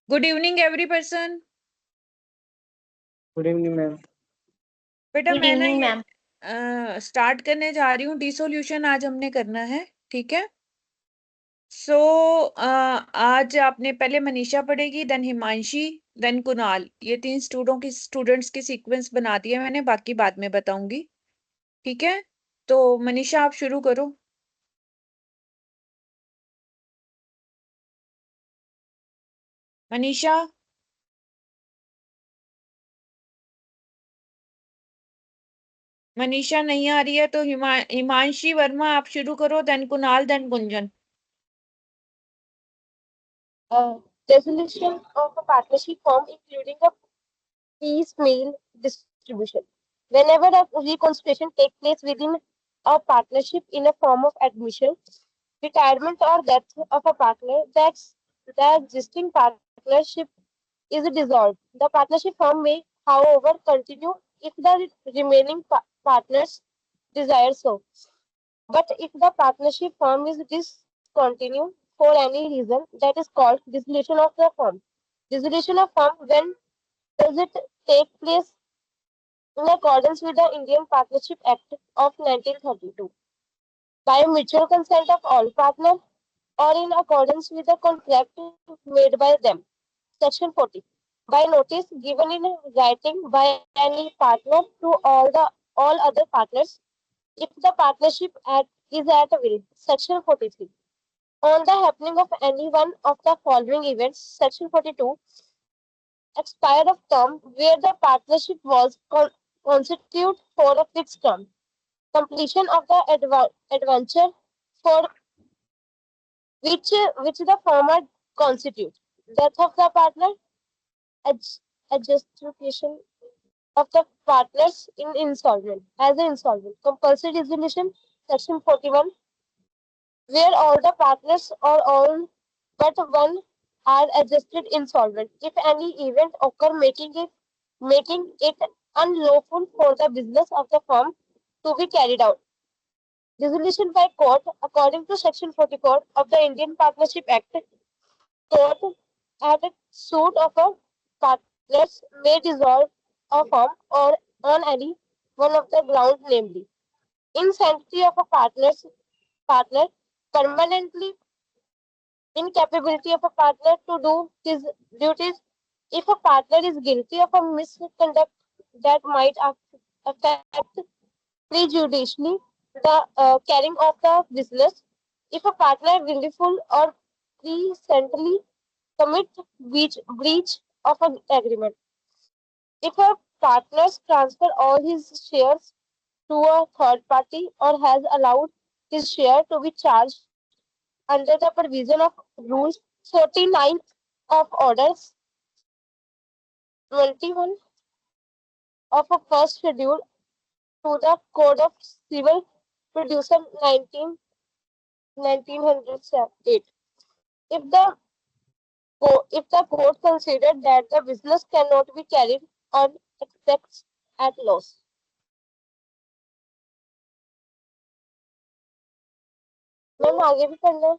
Good evening every person. Good evening ma'am. बेटा good मैं ना इवनिंग ये मैम। स्टार्ट करने जा रही हूँ। डिसोल्यूशन आज हमने करना है, ठीक है। सो आज आपने पहले मनीषा पढ़ेगी, देन हिमांशी, देन कुणाल। ये 3 स्टूडेंट्स की सीक्वेंस बना दी है मैंने, बाकी बाद में बताऊंगी, ठीक है। तो मनीषा आप शुरू करो। मनीषा। मनीषा नहीं आ रही है तो हिमांशी वर्मा आप शुरू करो, then Kunal, then Gunjan. Resolution of a partnership form including a piecemeal distribution. Whenever a reconstruction takes place within a partnership in a form of admission, retirement, or death of a partner, the existing partnership is dissolved. The partnership form may, however, continue if the remaining partners desire so. But if the partnership form is discontinued for any reason, that is called dissolution of the firm. Dissolution of firm, when does it take place? In accordance with the Indian Partnership Act of 1932, by mutual consent of all partners, or in accordance with the contract made by them. Section 40. By notice given in writing by any partner to all other partners, if the partnership is at will. Section 43. On the happening of any one of the following events, Section 42, expired of term where the partnership was constituted for a fixed term, completion of the adventure for which the former constitute, death of the partner, adjudication of the partners in insolvent as an insolvent, compulsory dissolution, Section 41, where all the partners or all but one are adjusted insolvent. If any event occur making it unlawful for the business of the firm to be carried out. Dissolution by court, according to Section 44 of the Indian Partnership Act, court at a suit of a partners may dissolve a firm or on any one of the grounds, namely insanity of a partner, permanently incapability of a partner to do his duties. If a partner is guilty of a misconduct that might affect prejudicially the carrying of the business, if a partner willful or presently commit breach of an agreement, if a partner transfer all his shares to a third party or has allowed his share to be charged under the provision of Rule 49 of Orders 21 of a first schedule to the Code of Civil Procedure 1908. If the if the court considered that the business cannot be carried on except at loss. Ma'am आगे भी पढ़ना है।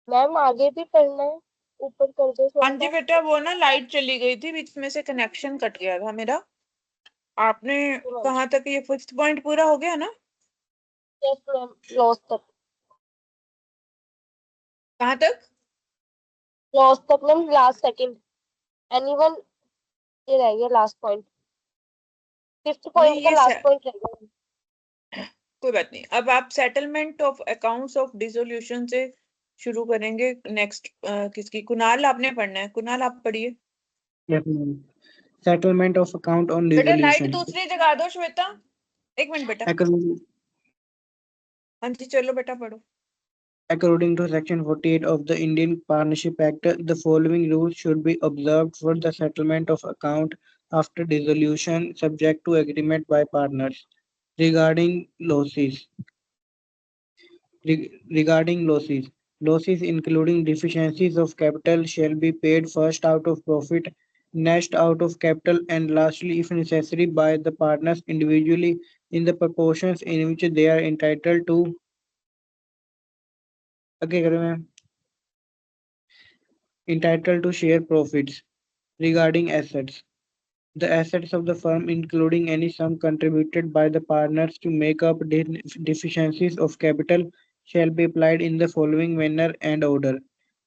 Ma'am आगे भी पढ़ना है, ऊपर कर दो थोड़ा हाँ जी सा। बेटा, वो ना लाइट चली गई थी, बीच में से कनेक्शन कट गया था मेरा। आपने कहाँ तक, ये 5th पॉइंट पूरा हो गया ना? यस मैम, लॉस तक। कहाँ तक? लॉस तक मैम, लास्ट सेकंड। एनीवन, ये रह गया लास्ट पॉइंट। 5th पॉइंट का ये लास्ट पॉइंट रह गया। कोई बात नहीं। अब आप settlement of accounts of dissolution से शुरू करेंगे। नेक्स्ट किसकी? कुणाल आपने पढ़ना है। कुणाल आप पढ़िए। सेटलमेंट ऑफ अकाउंट ऑन बेटा लाइट डिसोल्यूशन। दूसरी जगह दो श्वेता, एक मिनट बेटा। हाँ जी चलो बेटा पढ़ो। According to Section 48 of the Indian Partnership Act, the following rules should be observed for the settlement of account after dissolution, subject to agreement by partners. Regarding losses. Losses including deficiencies of capital shall be paid first out of profit, next out of capital, and lastly, if necessary, by the partners individually in the proportions in which they are entitled to. Okay, करें ma'am? Entitled to share profits. Regarding assets, the assets of the firm, including any sum contributed by the partners to make up deficiencies of capital, shall be applied in the following manner and order: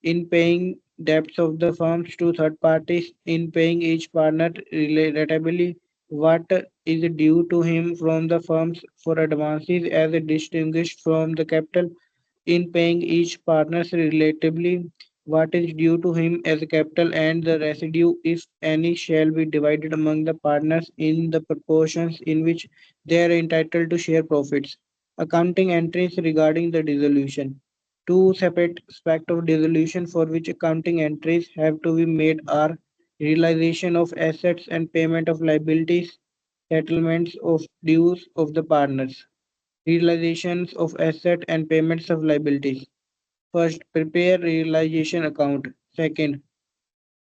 in paying debts of the firms to third parties, in paying each partner relatively what is due to him from the firms for advances as distinguished from the capital, in paying each partner relatively what is due to him as capital, and the residue, if any, shall be divided among the partners in the proportions in which they are entitled to share profits. Accounting entries regarding the dissolution. Two separate aspects of dissolution for which accounting entries have to be made are realization of assets and payment of liabilities, settlements of dues of the partners, realizations of asset and payments of liabilities. First, prepare realization account. Second,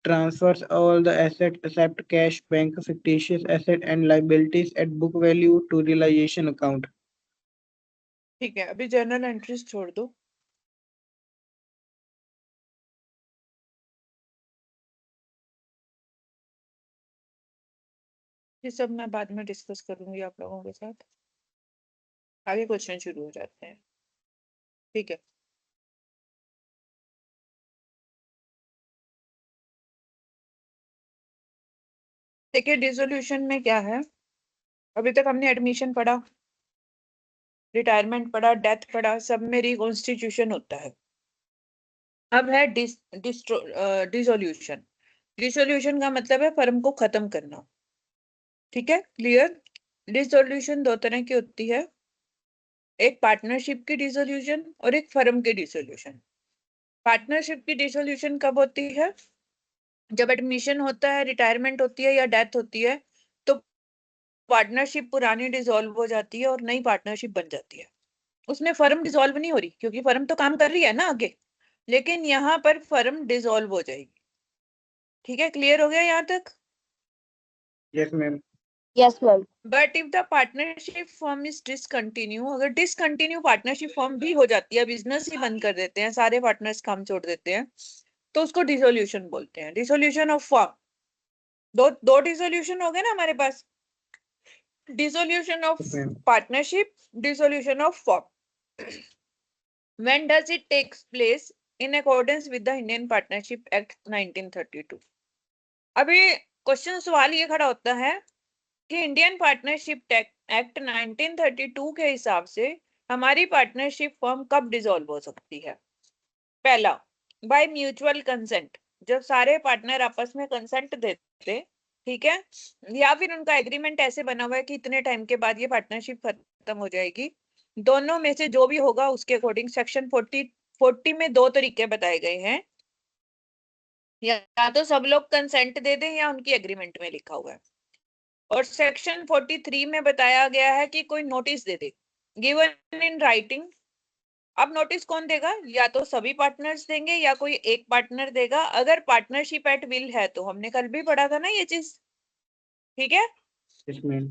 transfers all the assets except cash, bank, fictitious asset and liabilities at book value to realization account. ठीक है, अभी journal entries छोड़ दो. ये सब मैं बाद में डिस्कस करूंगी आप लोगों के साथ. आगे क्वेश्चन शुरू हो जाते हैं. ठीक है. देखिए डिसोल्यूशन में क्या है. अभी तक हमने एडमिशन पढ़ा, रिटायरमेंट पढ़ा, डेथ पढ़ा, सब में रिकॉन्स्टिट्यूशन होता है. अब है डिसोल्यूशन. डिसोल्यूशन का मतलब है फर्म को खत्म करना. ठीक है, क्लियर. डिसोल्यूशन दो तरह की होती है, एक पार्टनरशिप की डिसोल्यूशन और एक फर्म की डिसोल्यूशन. पार्टनरशिप की डिसोल्यूशन कब होती है? जब एडमिशन होता है, रिटायरमेंट होती है या डेथ होती है, तो पार्टनरशिप पुरानी डिसॉल्व हो जाती है और नई पार्टनरशिप बन जाती है. उसमें फर्म डिसॉल्व नहीं हो रही, क्योंकि फर्म तो काम कर रही है ना आगे, लेकिन यहाँ पर फर्म डिसॉल्व हो जाएगी. ठीक है, क्लियर हो गया यहाँ तक? Yes, ma'am. Yes, ma'am. But if the partnership form is discontinue, अगर डिसकंटिन्यू पार्टनरशिप फॉर्म भी हो जाती है, बिजनेस ही बंद कर देते हैं, सारे पार्टनर्स काम छोड़ देते हैं, तो उसको डिसोल्यूशन बोलते हैं. Dissolution of firm. दो डिसोल्यूशन हो गए ना हमारे पास. Dissolution of Yes, ma'am. Partnership, dissolution of firm. When does it takes place? In accordance with the Indian Partnership Act 1932. अभी क्वेश्चन सवाल ये खड़ा होता है कि इंडियन पार्टनरशिप एक्ट 1932 के हिसाब से हमारी पार्टनरशिप फर्म कब डिसॉल्व हो सकती है? पहला, बाय म्यूचुअल कंसेंट, जब सारे पार्टनर आपस में कंसेंट देते, ठीक है, या फिर उनका एग्रीमेंट ऐसे बना हुआ है कि इतने टाइम के बाद ये पार्टनरशिप खत्म हो जाएगी. दोनों में से जो भी होगा उसके अकॉर्डिंग सेक्शन 40 में दो तरीके बताए गए हैं. या तो सब लोग कंसेंट दे दें या उनकी एग्रीमेंट में लिखा हुआ है. और सेक्शन 43 में बताया गया है कि कोई notice they they, given in writing. अब नोटिस कौन देगा? या तो सभी पार्टनर्स देंगे या कोई एक पार्टनर देगा, अगर पार्टनरशिप एट विल है तो. हमने कल भी पढ़ा था ना ये चीज. ठीक है. Yes, ma'am.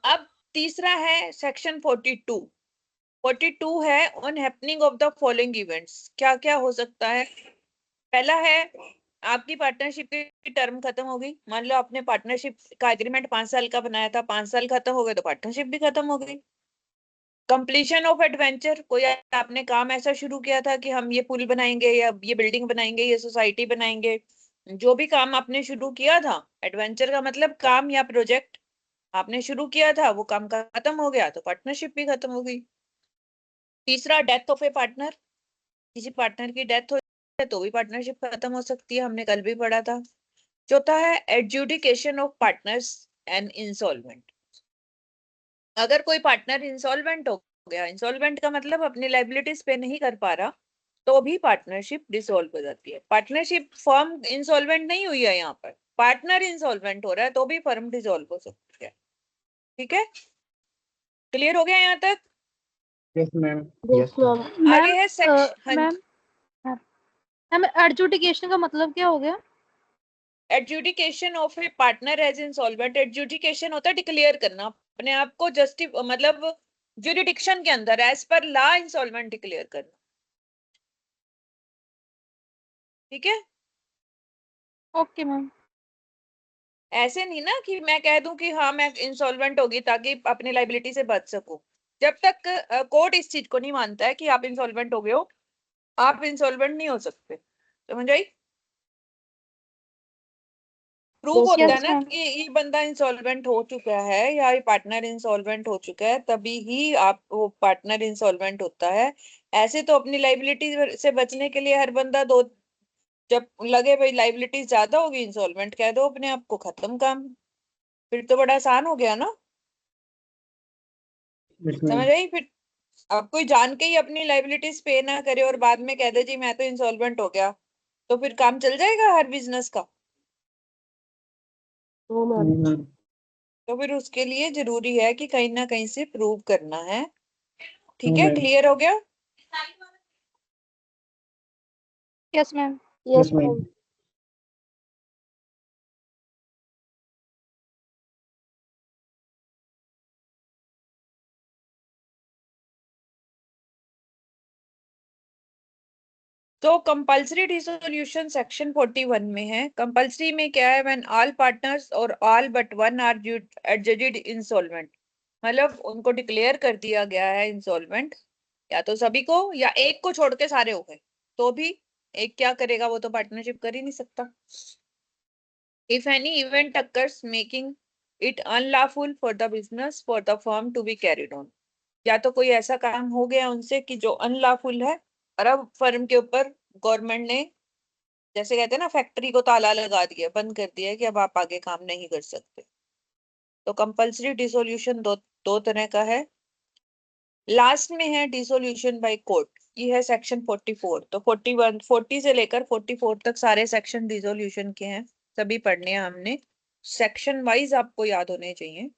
अब तीसरा है सेक्शन 42 है on happening of the following events. क्या क्या हो सकता है? पहला है, आपकी पार्टनरशिप की टर्म खत्म हो गई. मान लो आपने पार्टनरशिप का एग्रीमेंट 5 साल का बनाया था, 5 साल खत्म हो गए तो पार्टनरशिप भी खत्म हो गई. कंप्लीशन ऑफ एडवेंचर, कोई आपने काम ऐसा शुरू किया था कि हम ये पुल बनाएंगे या ये बिल्डिंग बनाएंगे, ये सोसाइटी बनाएंगे, जो भी काम आपने शुरू किया था, एडवेंचर का मतलब काम या प्रोजेक्ट आपने शुरू किया था, वो काम खत्म हो गया तो पार्टनरशिप भी खत्म हो गई. तीसरा, डेथ ऑफ ए पार्टनर, किसी पार्टनर की डेथ हो जाए तो भी पार्टनरशिप खत्म हो सकती है, हमने कल भी पढ़ा था. चौथा है adjudication of partners and insolvent. अगर कोई पार्टनर इंसॉल्वेंट हो गया, इंसॉल्वेंट का मतलब अपनी लाइबिलिटीज पे नहीं कर पा रहा, तो भी पार्टनरशिप डिसॉल्व हो जाती है. पार्टनरशिप फर्म इंसॉल्वेंट नहीं हुई है, यहाँ पर पार्टनर इंसॉल्वेंट हो रहा है तो भी फर्म डिसॉल्व हो सकती है. ठीक है, क्लियर हो गया यहाँ तक? Yes, ma'am. Yes, ma'am. आगे मैम है सेक्शन मैम मैम एडजुडिकेशन का मतलब क्या हो गया? Adjudication of a partner as insolvent. Adjudication होता है डिक्लेयर करना अपने आप को, मतलब ज्यूरिडिक्शन के अंदर as per law insolvent declare करना। ठीक है, ओके मैम। ऐसे नहीं ना कि मैं कह दूं कि हाँ मैं इंसॉल्वेंट होगी ताकि अपनी लाइबिलिटी से बच सकूं। जब तक कोर्ट इस चीज को नहीं मानता है कि आप इंसॉल्वेंट हो गए हो, आप इंसॉल्वेंट नहीं हो सकते। समझ आई? प्रूव Yes, होता है यस ma'am. ना मैम। कि ये बंदा इंसॉल्वेंट हो चुका है या ये पार्टनर इंसॉल्वेंट हो चुका है, तभी ही आप वो पार्टनर इंसॉल्वेंट होता है। ऐसे तो अपनी लाइबिलिटी से बचने के लिए हर बंदा दो, जब लगे भाई लाइबिलिटी ज्यादा होगी इंसॉल्वेंट कह दो अपने आप को, खत्म काम। फिर तो बड़ा आसान हो गया ना। Yes, समझ ma'am. आई? फिर अब कोई जान के ही अपनी लाइबिलिटीज पे ना करे और बाद में कह दे जी मैं तो इंसॉल्वेंट हो गया, तो फिर काम चल जाएगा हर बिजनेस का? No, ma'am. Ma'am. तो फिर उसके लिए जरूरी है कि कहीं ना कहीं से प्रूव करना है। ठीक No, है, ma'am. क्लियर हो गया? Yes ma'am. Yes, Yes, ma'am. ma'am. तो कंपल्सरी डिसोल्यूशन सेक्शन 41 में है। कंपल्सरी में क्या है? व्हेन ऑल पार्टनर्स और all but one are adjusted insolvent, मतलब उनको डिक्लेयर कर दिया गया है इंसॉल्वेंट, या तो सभी को या एक को छोड़ के सारे हो गए, तो भी एक क्या करेगा? वो तो पार्टनरशिप कर ही नहीं सकता। If any event occurs making it unlawful for the business for the firm to be carried on, या तो कोई ऐसा काम हो गया उनसे कि जो अनलॉफुल है, और अब फर्म के ऊपर गवर्नमेंट ने, जैसे कहते हैं ना, फैक्ट्री को ताला लगा दिया, बंद कर दिया कि अब आप आगे काम नहीं कर सकते। तो कंपल्सरी डिसोल्यूशन दो तरह का है। लास्ट में है डिसोल्यूशन बाय कोर्ट, ये है सेक्शन 44। तो 41 40 से लेकर 44 तक सारे सेक्शन डिसोल्यूशन के हैं, सभी पढ़ने हैं हमने। सेक्शन वाइज आपको याद होने चाहिए।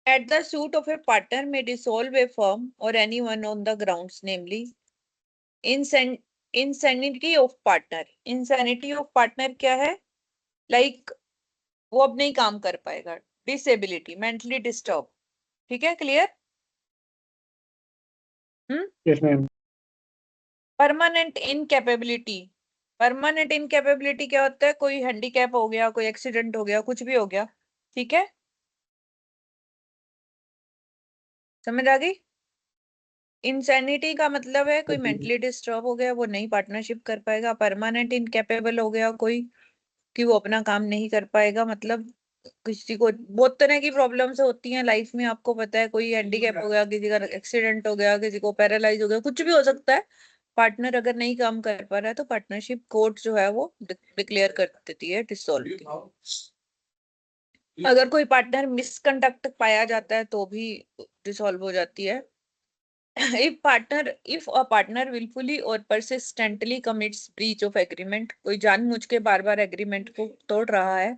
At the suit of a partner may dissolve a firm or anyone on the grounds, namely insanity of partner। insanity of partner क्या है? लाइक वो अब नहीं काम कर पाएगा, डिसेबिलिटी, मेंटली डिस्टर्ब। ठीक है, clear? Yes, ma'am. Permanent incapability. Permanent incapability क्या होता है? कोई हैंडीकैप हो गया, कोई एक्सीडेंट हो गया, कुछ भी हो गया। ठीक है, समझ आ गई? इंसैनिटी का मतलब है कोई Yes, ma'am. मेंटली डिस्टर्ब हो गया, वो नहीं पार्टनरशिप कर पाएगा। परमानेंट इनकैपेबल हो गया कोई कि वो अपना काम नहीं कर पाएगा, मतलब किसी को बहुत तरह की प्रॉब्लम्स होती हैं लाइफ में, आपको पता है। कोई हैंडीकैप हो गया, किसी का एक्सीडेंट हो गया, किसी को पैरालाइज हो गया, कुछ भी हो सकता है। पार्टनर अगर नहीं काम कर पा रहा है तो पार्टनरशिप कोर्ट जो है वो डिक्लेयर कर देती है डिसॉल्व। अगर कोई पार्टनर मिसकंडक्ट पाया जाता है तो भी डिसॉल्व हो जाती है। if a partner willfully or persistently commits breach of agreement, कोई जानबूझ के बार बार एग्रीमेंट को तोड़ रहा है।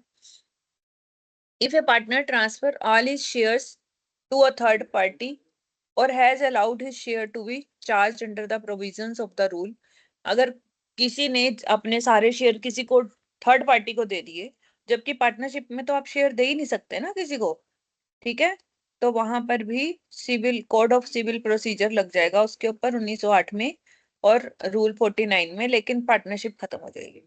if a partner transfer all his shares to a third party or has allowed his share to be charged under the provisions of the rule, अगर किसी ने अपने सारे शेयर किसी को थर्ड पार्टी को दे दिए, जबकि पार्टनरशिप में तो आप शेयर दे ही नहीं सकते ना किसी को। ठीक है, तो वहां पर भी civil code of civil procedure लग जाएगा उसके ऊपर 1908 में और रूल 49 में, लेकिन पार्टनरशिप खत्म हो जाएगी।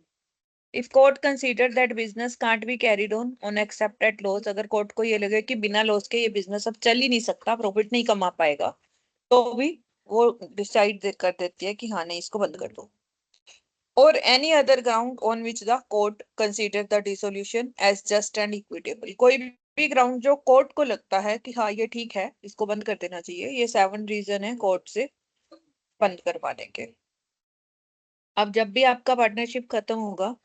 If court consider that business can't be carried on accept eight loss, अगर कोर्ट को ये लगे कि बिना लॉस के ये बिजनेस अब चल ही नहीं सकता, प्रॉफिट नहीं कमा पाएगा, तो भी वो डिसाइड कर देती है कि हाँ नहीं, इसको बंद कर दो। और any other ground on which the court consider the dissolution as just and equitable, कोई भी ग्राउंड जो कोर्ट को लगता है कि हाँ ये ठीक है, इसको बंद कर देना चाहिए। ये 7 रीजन है कोर्ट से बंद करवाने के। अब जब भी आपका पार्टनरशिप खत्म होगा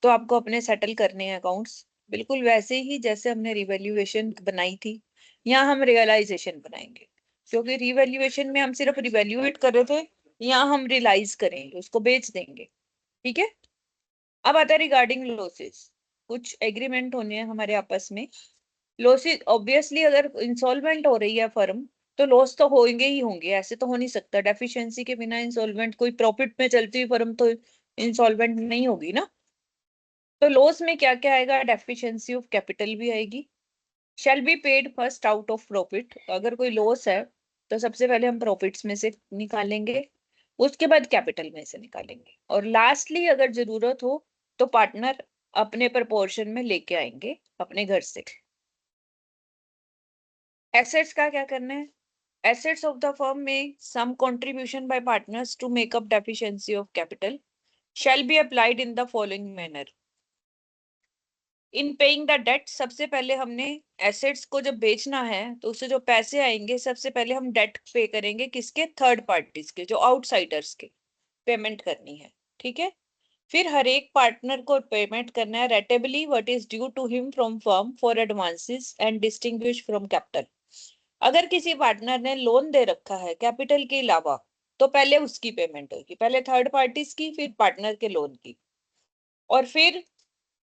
तो आपको अपने सेटल करने हैं अकाउंट्स, बिल्कुल वैसे ही जैसे हमने रिवैल्यूएशन बनाई थी। यहाँ हम रियलाइजेशन बनाएंगे, क्योंकि रिवैल्यूएशन में हम सिर्फ रिवैल्यूएट कर रहे थे, यहाँ हम रियलाइज करेंगे, उसको बेच देंगे। ठीक है, अब आता है रिगार्डिंग लॉसेस। कुछ एग्रीमेंट होने हैं हमारे आपस में। लॉसेस ऑब्वियसली, अगर इंसॉल्वेंट हो रही है फर्म तो लॉस तो होंगे ही होंगे, ऐसे तो हो नहीं सकता। डेफिशिएंसी के बिना इंसॉल्वेंट, कोई प्रॉफिट में चलती हुई फर्म तो इंसॉल्वेंट नहीं होगी ना। तो लॉस में क्या क्या आएगा, डेफिशिएंसी ऑफ कैपिटल भी आएगी। Shall be paid first out of profit, अगर कोई लॉस है तो सबसे पहले हम प्रॉफिट्स में से निकालेंगे, उसके बाद कैपिटल में से निकालेंगे, और लास्टली अगर जरूरत हो तो पार्टनर अपने प्रपोर्शन में लेके आएंगे अपने घर से। एसेट्स का क्या करना है, assets of the firm may some contribution by partners to make up deficiency of capital shall be applied in the following manner. In paying the debt, सबसे पहले हमने एसेट्स को जब बेचना है तो उससे जो पैसे आएंगे सबसे पहले हम डेट पे करेंगे, किसके, थर्ड पार्टीज के, जो आउटसाइडर्स के पेमेंट करनी है, ठीक है। फिर हर एक पार्टनर को पेमेंट करना है rateably what is due to him from firm for advances and distinguish from capital. अगर किसी पार्टनर ने लोन दे रखा है कैपिटल के अलावा तो पहले उसकी पेमेंट होगी, पहले थर्ड पार्टीज की, फिर पार्टनर के लोन की, और फिर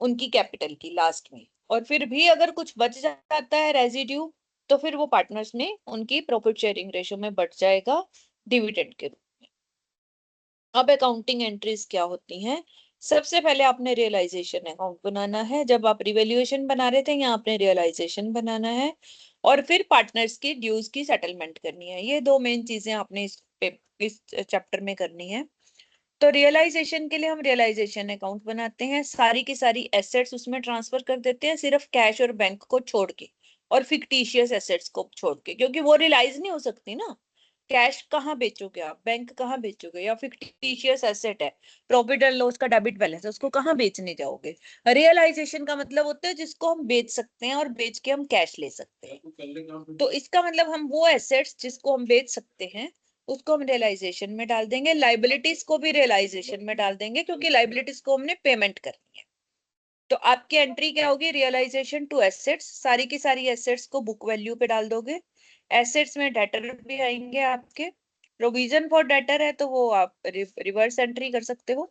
उनकी कैपिटल की लास्ट में। और फिर भी अगर कुछ बच जाता है रेजिड्यू तो फिर वो पार्टनर्स में उनकी प्रॉफिट शेयरिंग रेशियो में बढ़ जाएगा डिविडेंड के रूप में। अब अकाउंटिंग एंट्रीज क्या होती हैं, सबसे पहले आपने रियलाइजेशन अकाउंट बनाना है, जब आप रिवैल्यूएशन बना रहे थे यहाँ आपने रियलाइजेशन बनाना है, और फिर पार्टनर्स की ड्यूज की सेटलमेंट करनी है। ये दो मेन चीजें आपने इस चैप्टर में करनी है। तो रियलाइजेशन के लिए हम रियलाइजेशन अकाउंट बनाते हैं, सारी की सारी एसेट्स उसमें ट्रांसफर कर देते हैं सिर्फ कैश और बैंक को छोड़ के, और फिक्टिशियस एसेट्स को छोड़ के, क्योंकि वो रियलाइज नहीं हो सकती ना। कैश कहाँ बेचोगे आप, बैंक कहाँ बेचोगे, या फिक्टिशियस एसेट है, प्रॉफिट एंड लॉस का डेबिट बैलेंस है, उसको कहाँ बेचने जाओगे। रियलाइजेशन का मतलब होता है जिसको हम बेच सकते हैं और बेच के हम कैश ले सकते हैं। तो इसका मतलब हम वो एसेट्स जिसको हम बेच सकते हैं उसको हम रियलाइजेशन में डाल देंगे, लाइबिलिटीज को भी रियलाइजेशन में डाल देंगे, क्योंकि लाइबिलिटीज को हमने पेमेंट करनी है। तो आपकी एंट्री क्या होगी, रियलाइजेशन टू एसेट्स, सारी की सारी एसेट्स को बुक वैल्यू पे डाल दोगे। एसेट्स में डेटर भी आएंगे आपके, प्रोविजन फॉर डेटर है तो वो आप रिवर्स एंट्री कर सकते हो।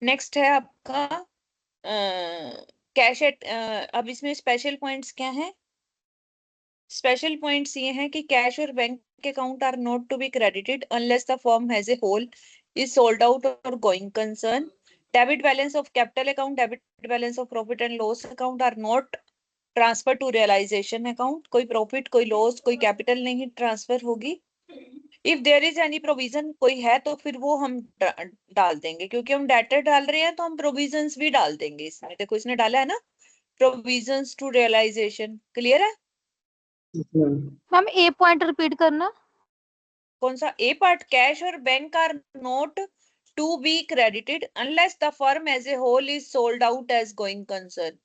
नेक्स्ट है आपका कैश एट, अब इसमें स्पेशल पॉइंट्स क्या हैं, स्पेशल पॉइंट्स ये हैं कि कैश और bank account are not to be credited unless the firm has a whole is sold out और going concern. Debit balance of capital account, debit balance of profit and loss account are not transfer to realisation account, कोई profit कोई loss कोई capital नहीं transfer होगी। If there is any provision, कोई है तो फिर वो हम डाल देंगे, क्योंकि हम डेटर डाल रहे हैं तो हम प्रोविजंस भी डाल देंगे इसमें। देखो इसने डाला है ना प्रोविजंस टू रियलाइजेशन, क्लियर है। Yes, ma'am. Ma'am A point repeat करना। कौन सा ए पार्ट, कैश और bank are not to be credited unless the firm as a whole is sold out as going concern.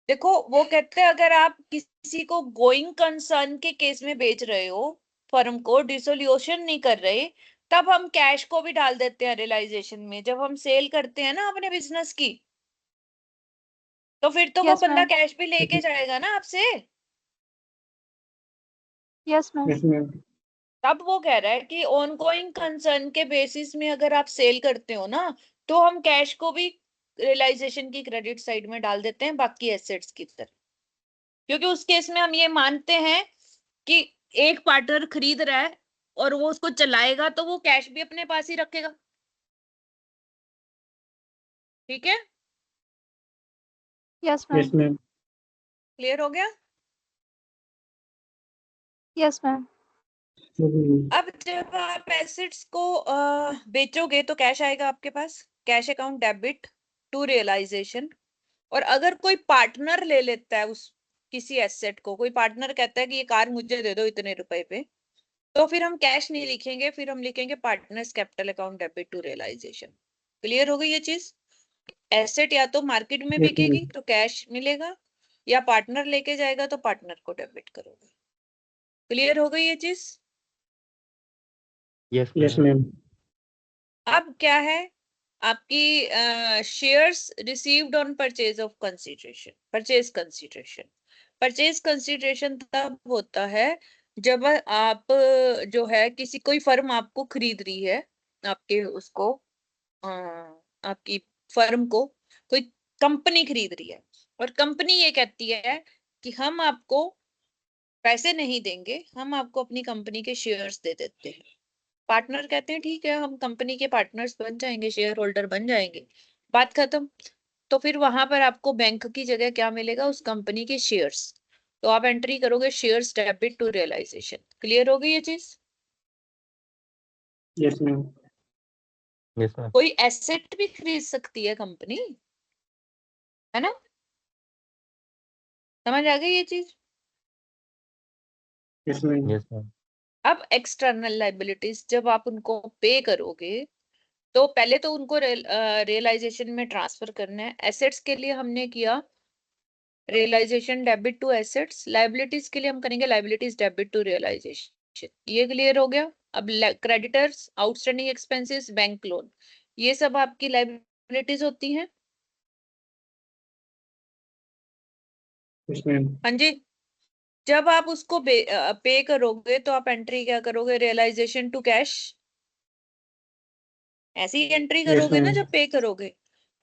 देखो वो कहते हैं अगर आप किसी को गोइंग कंसर्न के केस में बेच रहे हो, फर्म को डिसोल्यूशन नहीं कर रहे, तब हम कैश को भी डाल देते हैं रियलाइजेशन में। जब हम सेल करते हैं ना अपने बिजनेस की, तो फिर तो वो यस बंदा मैम। कैश भी लेके जाएगा ना आपसे। Yes ma'am. Yes, ma'am. तब वो कह रहा है कि ऑनगोइंग कंसर्न के बेसिस में अगर आप सेल करते हो ना, तो हम कैश को भी रियलाइजेशन की क्रेडिट साइड में डाल देते हैं बाकी एसेट्स की तरह, क्योंकि उस केस में हम ये मानते हैं कि एक पार्टनर खरीद रहा है और वो उसको चलाएगा तो वो कैश भी अपने पास ही रखेगा, ठीक है। Yes Yes, ma'am. ma'am. Clear हो गया। Yes ma'am. अब जब आप एसेट्स को बेचोगे तो कैश आएगा आपके पास, cash account debit to realisation. और अगर कोई पार्टनर ले लेता है उस किसी एसेट को, कोई पार्टनर कहता है कि ये कार मुझे दे दो इतने रुपए पे, तो फिर हम कैश नहीं लिखेंगे, फिर हम लिखेंगे partners capital account debit to realisation. Clear हो गई ये चीज। एसेट या तो मार्केट में Yes, बिकेगी ma'am. तो कैश मिलेगा, या पार्टनर लेके जाएगा तो पार्टनर को डेबिट करोगे। क्लियर हो गई ये चीज। Yes, ma'am. अब क्या है आपकी shares received on purchase of consideration, purchase consideration. Purchase consideration तब होता है जब आप जो है किसी कोई फर्म आपको खरीद रही है, आपके उसको आपकी फर्म को कोई कंपनी खरीद रही है, और कंपनी ये कहती है कि हम आपको पैसे नहीं देंगे, हम आपको अपनी कंपनी के शेयर्स दे देते हैं। पार्टनर कहते हैं ठीक है, हम कंपनी के पार्टनर्स बन जाएंगे, शेयर होल्डर बन जाएंगे, बात खत्म। तो फिर वहां पर आपको बैंक की जगह क्या मिलेगा, उस कंपनी के शेयर्स। तो आप एंट्री करोगे shares debit to realisation. Clear हो गई ये चीज? Yes, ma'am. Yes ma'am. कोई एसेट भी खरीद सकती है कंपनी, है ना? समझ आ गई ये चीज? Yes, ma'am. Yes ma'am. अब एक्सटर्नल लाइबिलिटीज जब आप उनको पे करोगे, तो पहले तो उनको रियलाइजेशन में ट्रांसफर करना है। एसेट्स के लिए हमने किया realisation debit to assets, liabilities के लिए हम करेंगे लाइबिलिटीज डेबिट टू रियलाइजेशन। ये क्लियर हो गया? अब creditors, outstanding expenses, bank loan, ये सब आपकी लाइबिलिटीज होती हैं। Yes, ma'am. हाँ जी। जब आप उसको पे करोगे तो आप एंट्री क्या करोगे, रियलाइजेशन टू कैश, ऐसी एंट्री Yes, करोगे ना ma'am. जब पे करोगे।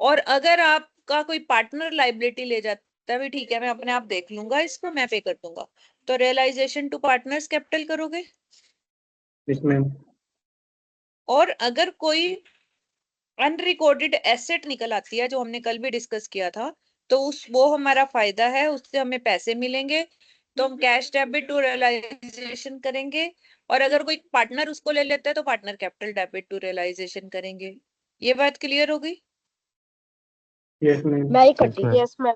और अगर आपका कोई पार्टनर लाइबिलिटी ले जाता है, भी ठीक है मैं अपने आप देख लूंगा इसको, मैं पे कर दूंगा, तो रियलाइजेशन टू पार्टनर्स कैपिटल करोगे। Yes, ma'am. और अगर कोई अनरिकॉर्डेड एसेट निकल आती है, जो हमने कल भी डिस्कस किया था, तो उस वो हमारा फायदा है, उससे हमें पैसे मिलेंगे, तो हम कैश डेबिट टू रियलाइजेशन करेंगे। और अगर कोई पार्टनर उसको ले लेता है तो partner capital debit to realisation करेंगे। ये बात क्लियर हो गई? Yes, ma'am. मैं ही Yes, कटी। ma'am. Yes ma'am.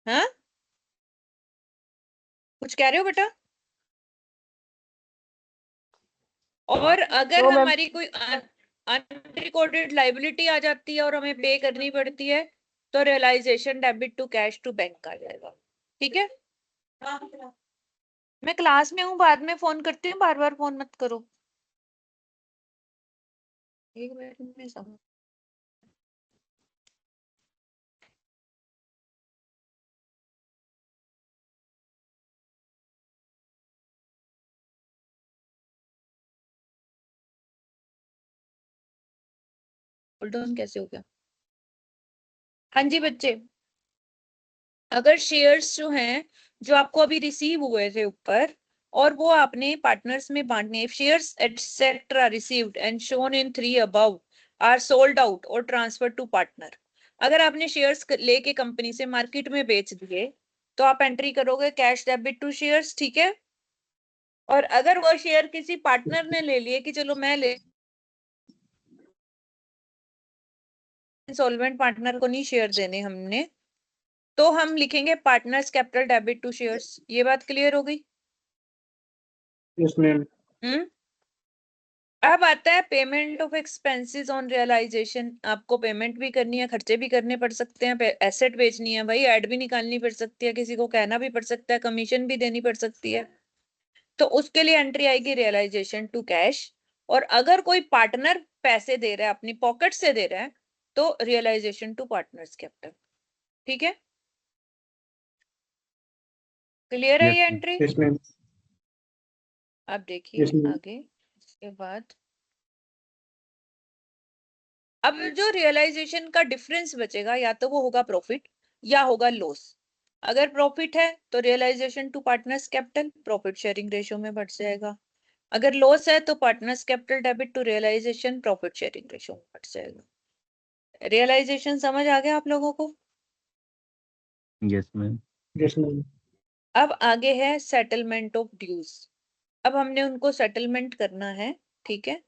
हाँ, कुछ कह रहे हो बेटा? और अगर नो मैम। हमारी कोई अनरिकॉर्डेड लाइबिलिटी आ जाती है और हमें पे करनी पड़ती है, तो realisation debit to cash to bank आ जाएगा। ठीक है? मैं क्लास में हूँ, बाद में फोन करती हूँ, बार बार फोन मत करो। एक मिनट में समझ। होल्ड ऑन कैसे हो गया? हाँ जी बच्चे, अगर शेयर्स जो हैं, जो आपको अभी रिसीव हुए थे ऊपर, और वो आपने पार्टनर्स में बांटने, shares etcetera received and shown in 3 above are sold out और ट्रांसफर टू पार्टनर। अगर आपने शेयर्स लेके कंपनी से मार्केट में बेच दिए, तो आप एंट्री करोगे कैश डेबिट टू शेयर्स। ठीक है? और अगर वो शेयर किसी पार्टनर ने ले लिए कि चलो मैं ले, इंसॉल्वेंट पार्टनर को नहीं शेयर देने हमने, तो हम लिखेंगे partners capital debit to shares. ये बात क्लियर हो गई? Yes, ma'am. अब आता है payment of expenses on realisation. आपको पेमेंट भी करनी है, खर्चे भी करने पड़ सकते हैं, एसेट बेचनी है भाई, ऐड भी निकालनी पड़ सकती है, किसी को कहना भी पड़ सकता है, कमीशन भी देनी पड़ सकती है, तो उसके लिए एंट्री आएगी रियलाइजेशन टू कैश। और अगर कोई पार्टनर पैसे दे रहा है, अपनी पॉकेट से दे रहा है, तो रियलाइजेशन टू पार्टनर्स कैपिटल। ठीक है? क्लियर है Yes, ये ma'am. एंट्री? Yes, ma'am. अब देखिए Yes, ma'am. आगे इसके बाद। अब जो रियलाइजेशन का डिफरेंस बचेगा, या तो वो होगा प्रॉफिट या होगा लॉस। अगर प्रॉफिट है तो realisation to partners capital, profit sharing ratio में बढ़ जाएगा। अगर लॉस है तो partners capital debit to realisation, profit sharing ratio में बढ़ जाएगा। रियलाइजेशन समझ आ गया आप लोगों को? Yes ma'am. Yes, ma'am. अब आगे है सेटलमेंट ऑफ ड्यूज। अब हमने उनको सेटलमेंट करना है। ठीक है?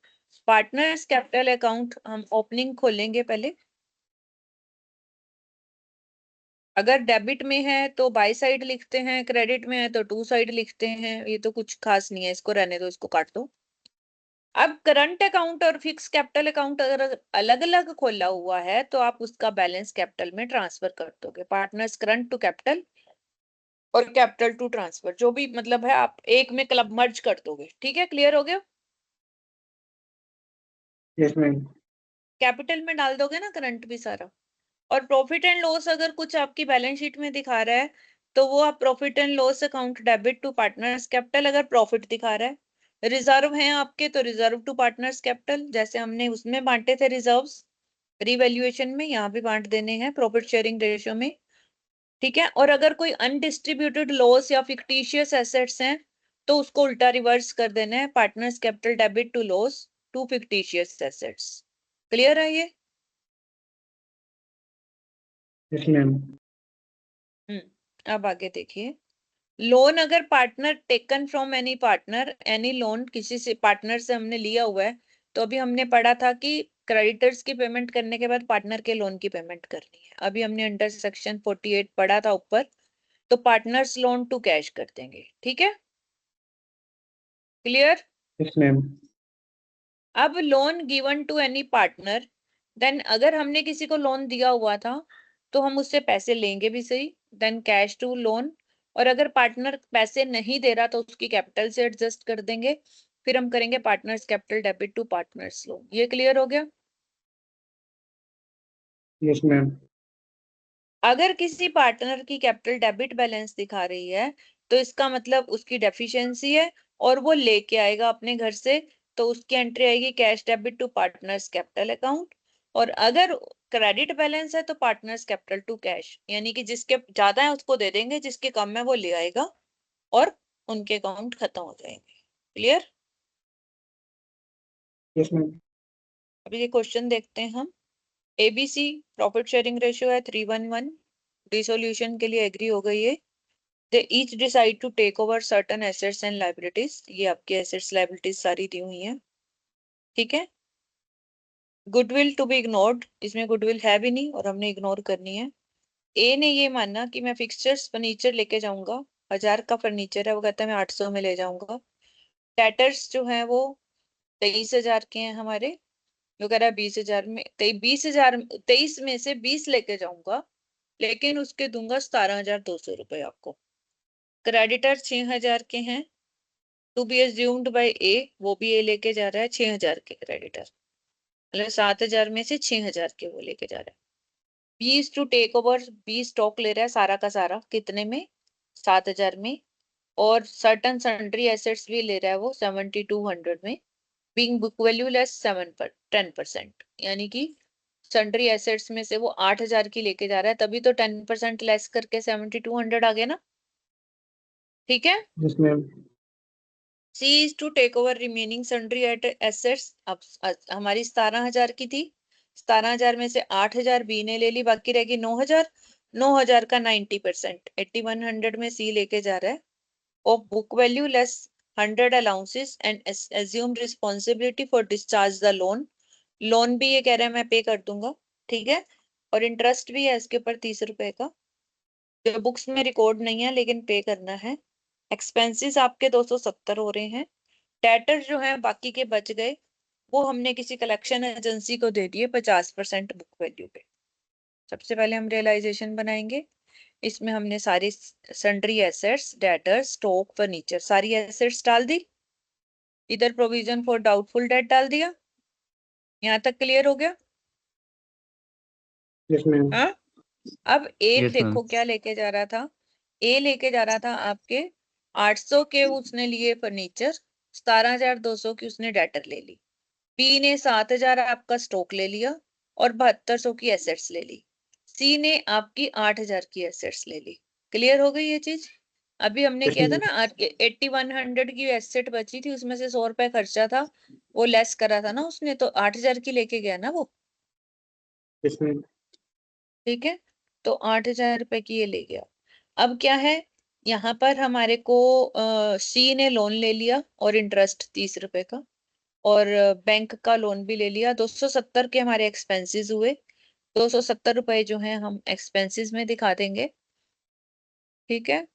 पार्टनर्स कैपिटल अकाउंट हम ओपनिंग खोलेंगे पहले। अगर डेबिट में है तो बाई साइड लिखते हैं, क्रेडिट में है तो टू साइड लिखते हैं, ये तो कुछ खास नहीं है, इसको रहने दो, इसको काट दो। अब करंट अकाउंट और फिक्स कैपिटल अकाउंट अगर अलग अलग खोला हुआ है, तो आप उसका बैलेंस कैपिटल में ट्रांसफर कर दोगे। पार्टनर्स करंट टू कैपिटल और कैपिटल टू ट्रांसफर, जो भी मतलब है, आप एक में क्लब मर्ज कर दोगे। ठीक है? क्लियर हो गया? Yes, ma'am. कैपिटल में डाल दोगे ना करंट भी सारा। और प्रॉफिट एंड लॉस अगर कुछ आपकी बैलेंस शीट में दिखा रहा है, तो वो आप profit and loss account debit to partners capital, अगर प्रॉफिट दिखा रहा है। रिजर्व हैं आपके, तो रिजर्व टू पार्टनर्स कैपिटल, जैसे हमने उसमें बांटे थे रिजर्व्स रिवैल्यूएशन में, यहाँ भी बांट देने हैं प्रॉफिट शेयरिंग रेशियो में। ठीक है। और अगर कोई अनडिस्ट्रीब्यूटेड लॉस या फिक्टिशियस एसेट्स हैं तो उसको उल्टा रिवर्स कर देना है, partners capital debit to loss to fictitious assets. Clear है ये? Yes ma'am. अब आगे देखिए, लोन अगर partner taken from any partner, any loan किसी से पार्टनर से हमने लिया हुआ है, तो अभी हमने पढ़ा था कि क्रेडिटर्स की पेमेंट करने के बाद पार्टनर के लोन की पेमेंट करनी है। अभी हमने अंडर सेक्शन 48 पढ़ा था ऊपर, तो पार्टनर्स लोन टू कैश कर देंगे। ठीक है, क्लियर? Yes ma'am. अब loan given to any partner, then अगर हमने किसी को लोन दिया हुआ था तो हम उससे पैसे लेंगे भी सही, देन कैश टू लोन। और अगर पार्टनर पैसे नहीं दे रहा तो उसकी कैपिटल से एडजस्ट कर देंगे, फिर हम करेंगे partners capital debit to partners loan. ये क्लियर हो गया? Yes ma'am. अगर किसी पार्टनर की कैपिटल डेबिट बैलेंस दिखा रही है तो इसका मतलब उसकी डेफिशिएंसी है और वो लेके आएगा अपने घर से, तो उसकी एंट्री आएगी cash debit to partners capital account. और अगर क्रेडिट बैलेंस है तो पार्टनर्स कैपिटल टू कैश, यानी कि जिसके ज्यादा है उसको दे देंगे, जिसके कम है वो ले आएगा और उनके अकाउंट खत्म हो जाएंगे। क्लियर? Yes ma'am. अभी ये क्वेश्चन देखते हैं हम। एबीसी प्रॉफिट शेयरिंग रेशियो है 3:1, डिसोल्यूशन के लिए एग्री हो गई है। They each decide to take over certain assets and liabilities। ये आपके assets liabilities सारी दी हुई हैं, ठीक है। गुडविल टू बी इग्नोर्ड, इसमें गुडविल है भी नहीं और हमने इग्नोर करनी है। ए ने ये माना कि मैं फिक्सचर्स फर्नीचर लेके जाऊंगा, 1000 का फर्नीचर है, वो कहता है मैं 800 में ले जाऊंगा। डेटर्स जो है वो 23,000 के हैं हमारे, वो कह रहा है 20,000 में, 20,000 23 में से 20 लेके जाऊंगा, लेकिन उसके दूंगा 17,200 रुपए आपको। क्रेडिटर 6,000 के हैं, टू बी एज्यूम्ड बाय ए, वो भी ए लेके जा रहा है 6,000 के क्रेडिटर, मतलब 7,000 में से 6,000 के वो लेके जा रहा है। B to take over, B stock ले रहा है सारा का सारा, कितने में? 7,000 में। और सर्टन सन्ड्री एसेट्स भी ले रहा है वो 7,200 में, बीइंग बुक वैल्यू लेस 10%, यानी कि सन्ड्री एसेट्स में से वो 8,000 की लेके जा रहा है, तभी तो 10% लेस करके 7,200 आ गया ना। ठीक है। Yes ma'am. C is to take over remaining sundry assets। अब हमारी 17,000 की थी, 17,000 में से 8,000 B ने ले ली, बाकी रहेगी 9,000। 9,000 का 90%, 8,100 में C लेके जा रहा है। Of book value less 100 allowances and assumed responsibility for discharge the loan। Loan भी ये कह रहा है मैं पे कर दूंगा, ठीक है। और इंटरेस्ट भी है इसके ऊपर 30 रुपए का, जो बुक्स में रिकॉर्ड नहीं है लेकिन पे करना है। एक्सपेंसेस आपके 270 हो रहे हैं। डेटर जो है बाकी के बच गए, वो हमने किसी कलेक्शन एजेंसी को दे दिए 50% बुक वैल्यू पे। सबसे पहले हम रियलाइजेशन बनाएंगे, इसमें हमने सारी sundry assets, debtor, stock, furniture, सारी एसेट्स डाल दी। इधर प्रोविजन फॉर डाउटफुल डेट डाल दिया। यहाँ तक क्लियर हो गया? Yes ma'am. हाँ। अब ए यस मैम। देखो क्या लेके जा रहा था, ए लेके जा रहा था आपके 800 के उसने लिए फर्नीचर, 17,200 की उसने डेटर ले ली। बी ने 7,000 आपका स्टॉक ले लिया और 7200 की एसेट्स ले ली। सी ने आपकी 8,000 की एसेट्स ले ली। क्लियर हो गई ये चीज? अभी हमने यस किया था मैम। ना, 8100 की एसेट बची थी, उसमें से 100 रुपए खर्चा था, वो लेस करा था ना उसने, तो 8,000 की लेके गया ना वो, यस मैम। ठीक है। तो 8,000 रुपए की ये ले गया। अब क्या है, यहाँ पर हमारे को सी ने लोन ले लिया और इंटरेस्ट 30 रुपए का, और बैंक का लोन भी ले लिया। 270 के हमारे एक्सपेंसेस हुए, 270 रुपए जो है हम एक्सपेंसेस में दिखा देंगे, ठीक है।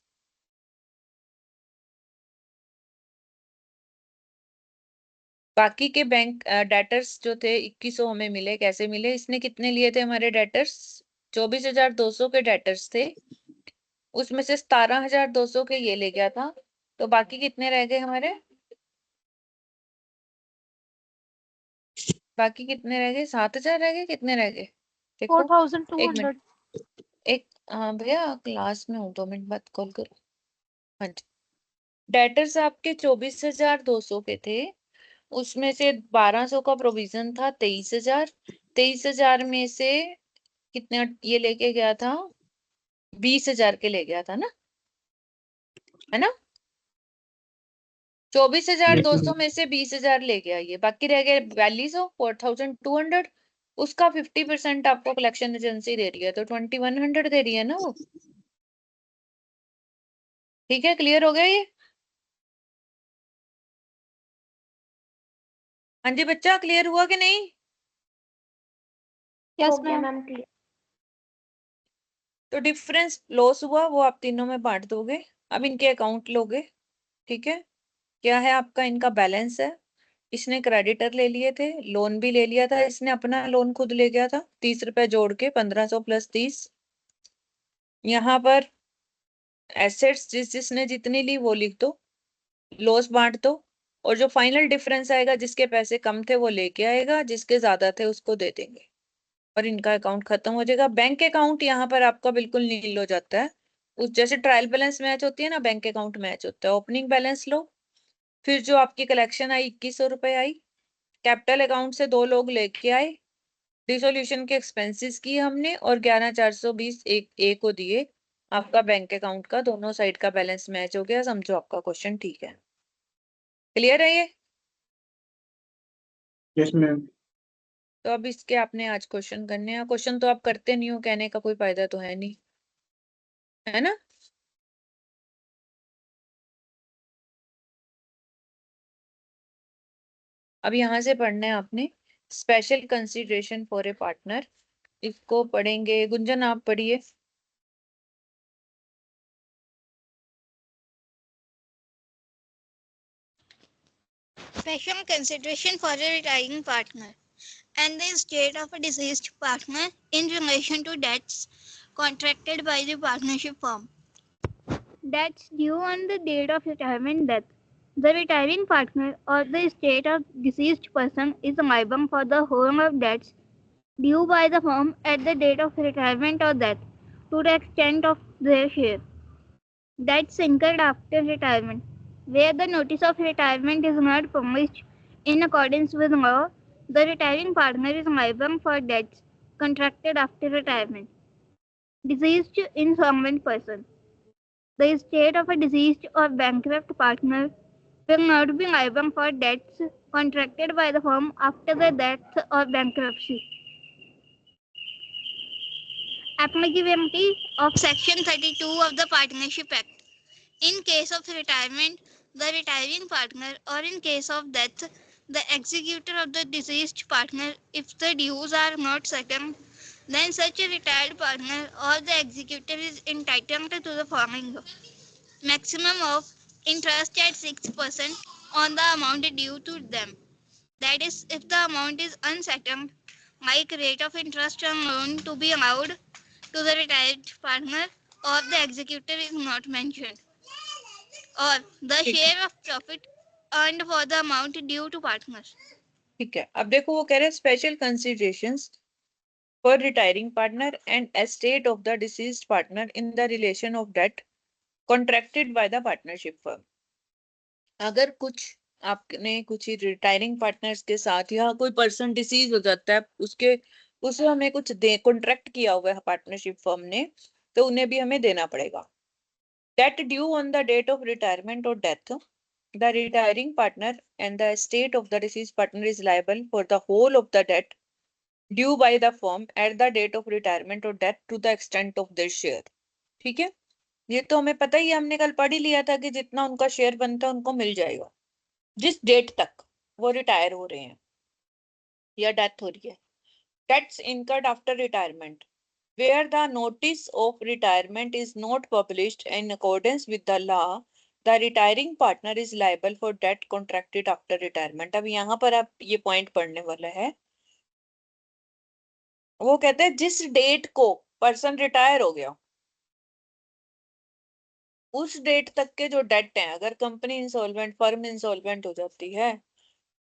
बाकी के बैंक डेटर्स जो थे 2,100 हमें मिले, कैसे मिले? इसने कितने लिए थे हमारे डेटर्स? 24,200 के डेटर्स थे, उसमें से 17,200 के ये ले गया था, तो बाकी कितने रह गए हमारे? बाकी कितने रह गए? 7,000 रह गए, कितने रह गए देखो? एक 4,200। मिनट, एक, हाँ भैया क्लास में हूँ, 2 मिनट बाद कॉल करो। हाँ जी। डेटर्स आपके 24,200 के थे, उसमें से 1,200 का प्रोविजन था 23,000। 23,000 में से कितने ये लेके गया था? 20,000 के ले गया था ना, है ना? 24,200 में से 20,000 ले गया ये, बाकी रह गए 4200, 4,200। उसका 50% आपको कलेक्शन एजेंसी दे रही है, तो 2,100 दे रही है ना वो। ठीक है, क्लियर हो गया ये? हाँ जी बच्चा, क्लियर हुआ कि नहीं? Yes ma'am. तो डिफरेंस लॉस हुआ वो आप तीनों में बांट दोगे। अब इनके अकाउंट लोगे, ठीक है? क्या है आपका, इनका बैलेंस है। इसने क्रेडिटर ले लिए थे, लोन भी ले लिया था, इसने अपना लोन खुद ले गया था 30 रुपए जोड़ के, 1500 + 30। यहाँ पर एसेट्स जिसने जितनी ली वो लिख दो, लॉस बांट दो, और जो फाइनल डिफरेंस आएगा जिसके पैसे कम थे वो लेके आएगा, जिसके ज्यादा थे उसको दे देंगे, और इनका अकाउंट खत्म हो जाएगा। बैंक अकाउंट यहाँ पर आपका बिल्कुल नील हो जाता है। उस जैसे ट्रायल बैलेंस मैच होती है ना, बैंक अकाउंट मैच होता है। ओपनिंग बैलेंस लो, फिर जो आपकी कलेक्शन आई 2100 रुपए आई, कैपिटल अकाउंट से 2 लोग लेके आए, डिसोल्यूशन के एक्सपेंसेस किए हमने, और 11,420 एक को दिए। आपका बैंक अकाउंट का दोनों साइड का बैलेंस मैच हो गया, समझो आपका क्वेश्चन ठीक है। क्लियर है ये? Yes ma'am. तो अब इसके आपने आज क्वेश्चन करने हैं। क्वेश्चन तो आप करते नहीं हो, कहने का कोई फायदा तो है नहीं, है ना? अब यहाँ से पढ़ना है आपने special consideration for a partner. इसको पढ़ेंगे, गुंजन आप पढ़िए। Special consideration for a retiring partner and the estate of a deceased partner in relation to debts contracted by the partnership firm. Debts due on the date of retirement death. The retiring partner or the estate of deceased person is liable for the whole of debts due by the firm at the date of retirement or death to the extent of their share. Debts incurred after retirement. Where the notice of retirement is not published in accordance with law, the retiring partner is liable for debts contracted after retirement. Deceased insolvent person. The estate of a deceased or bankrupt partner will not be liable for debts contracted by the firm after the death or bankruptcy. Applicability of Section 32 of the Partnership Act. In case of retirement, the retiring partner, or in case of death, the executor of the deceased partner, if the dues are not settled, then such a retired partner or the executor is entitled to the following: maximum of interest at 6% on the amount due to them. That is, if the amount is unsettled, like rate of interest on loan to be allowed to the retired partner or the executor is not mentioned, or the ठीक है, share of profit earned for the amount due to partners. ठीक है। अब देखो वो कह रहे हैं special considerations for retiring partner and estate of the deceased partner in the relation of debt contracted by the partnership firm. अगर कुछ आपने कुछ रिटायरिंग पार्टनर्स के साथ, या कोई पर्सन डिसीज हो जाता है, उसे हमें कुछ दे कॉन्ट्रैक्ट किया हुआ है पार्टनरशिप फर्म ने, तो उन्हें भी हमें देना पड़ेगा। Debt due on the date of retirement और death, the retiring partner and the estate of the deceased partner is liable for the whole of the debt due by the firm at the date of retirement or death to the extent of their share। ठीक है, ये तो हमें पता ही है, हमने कल पढ़ ही लिया था कि जितना उनका शेयर बनता है उनको मिल जाएगा जिस डेट तक वो रिटायर हो रहे हैं या डेथ हो रही है। Debts incurred after retirement where the notice of retirement is not published in accordance with the law, the retiring partner is liable for debt contracted after retirement। अब यहाँ पर आप ये पॉइंट पढ़ने वाला है, वो कहते हैं जिस डेट को पर्सन रिटायर हो गया उस डेट तक के जो डेट हैं, अगर कंपनी इंसॉल्वेंट, फर्म इंसॉल्वेंट हो जाती है,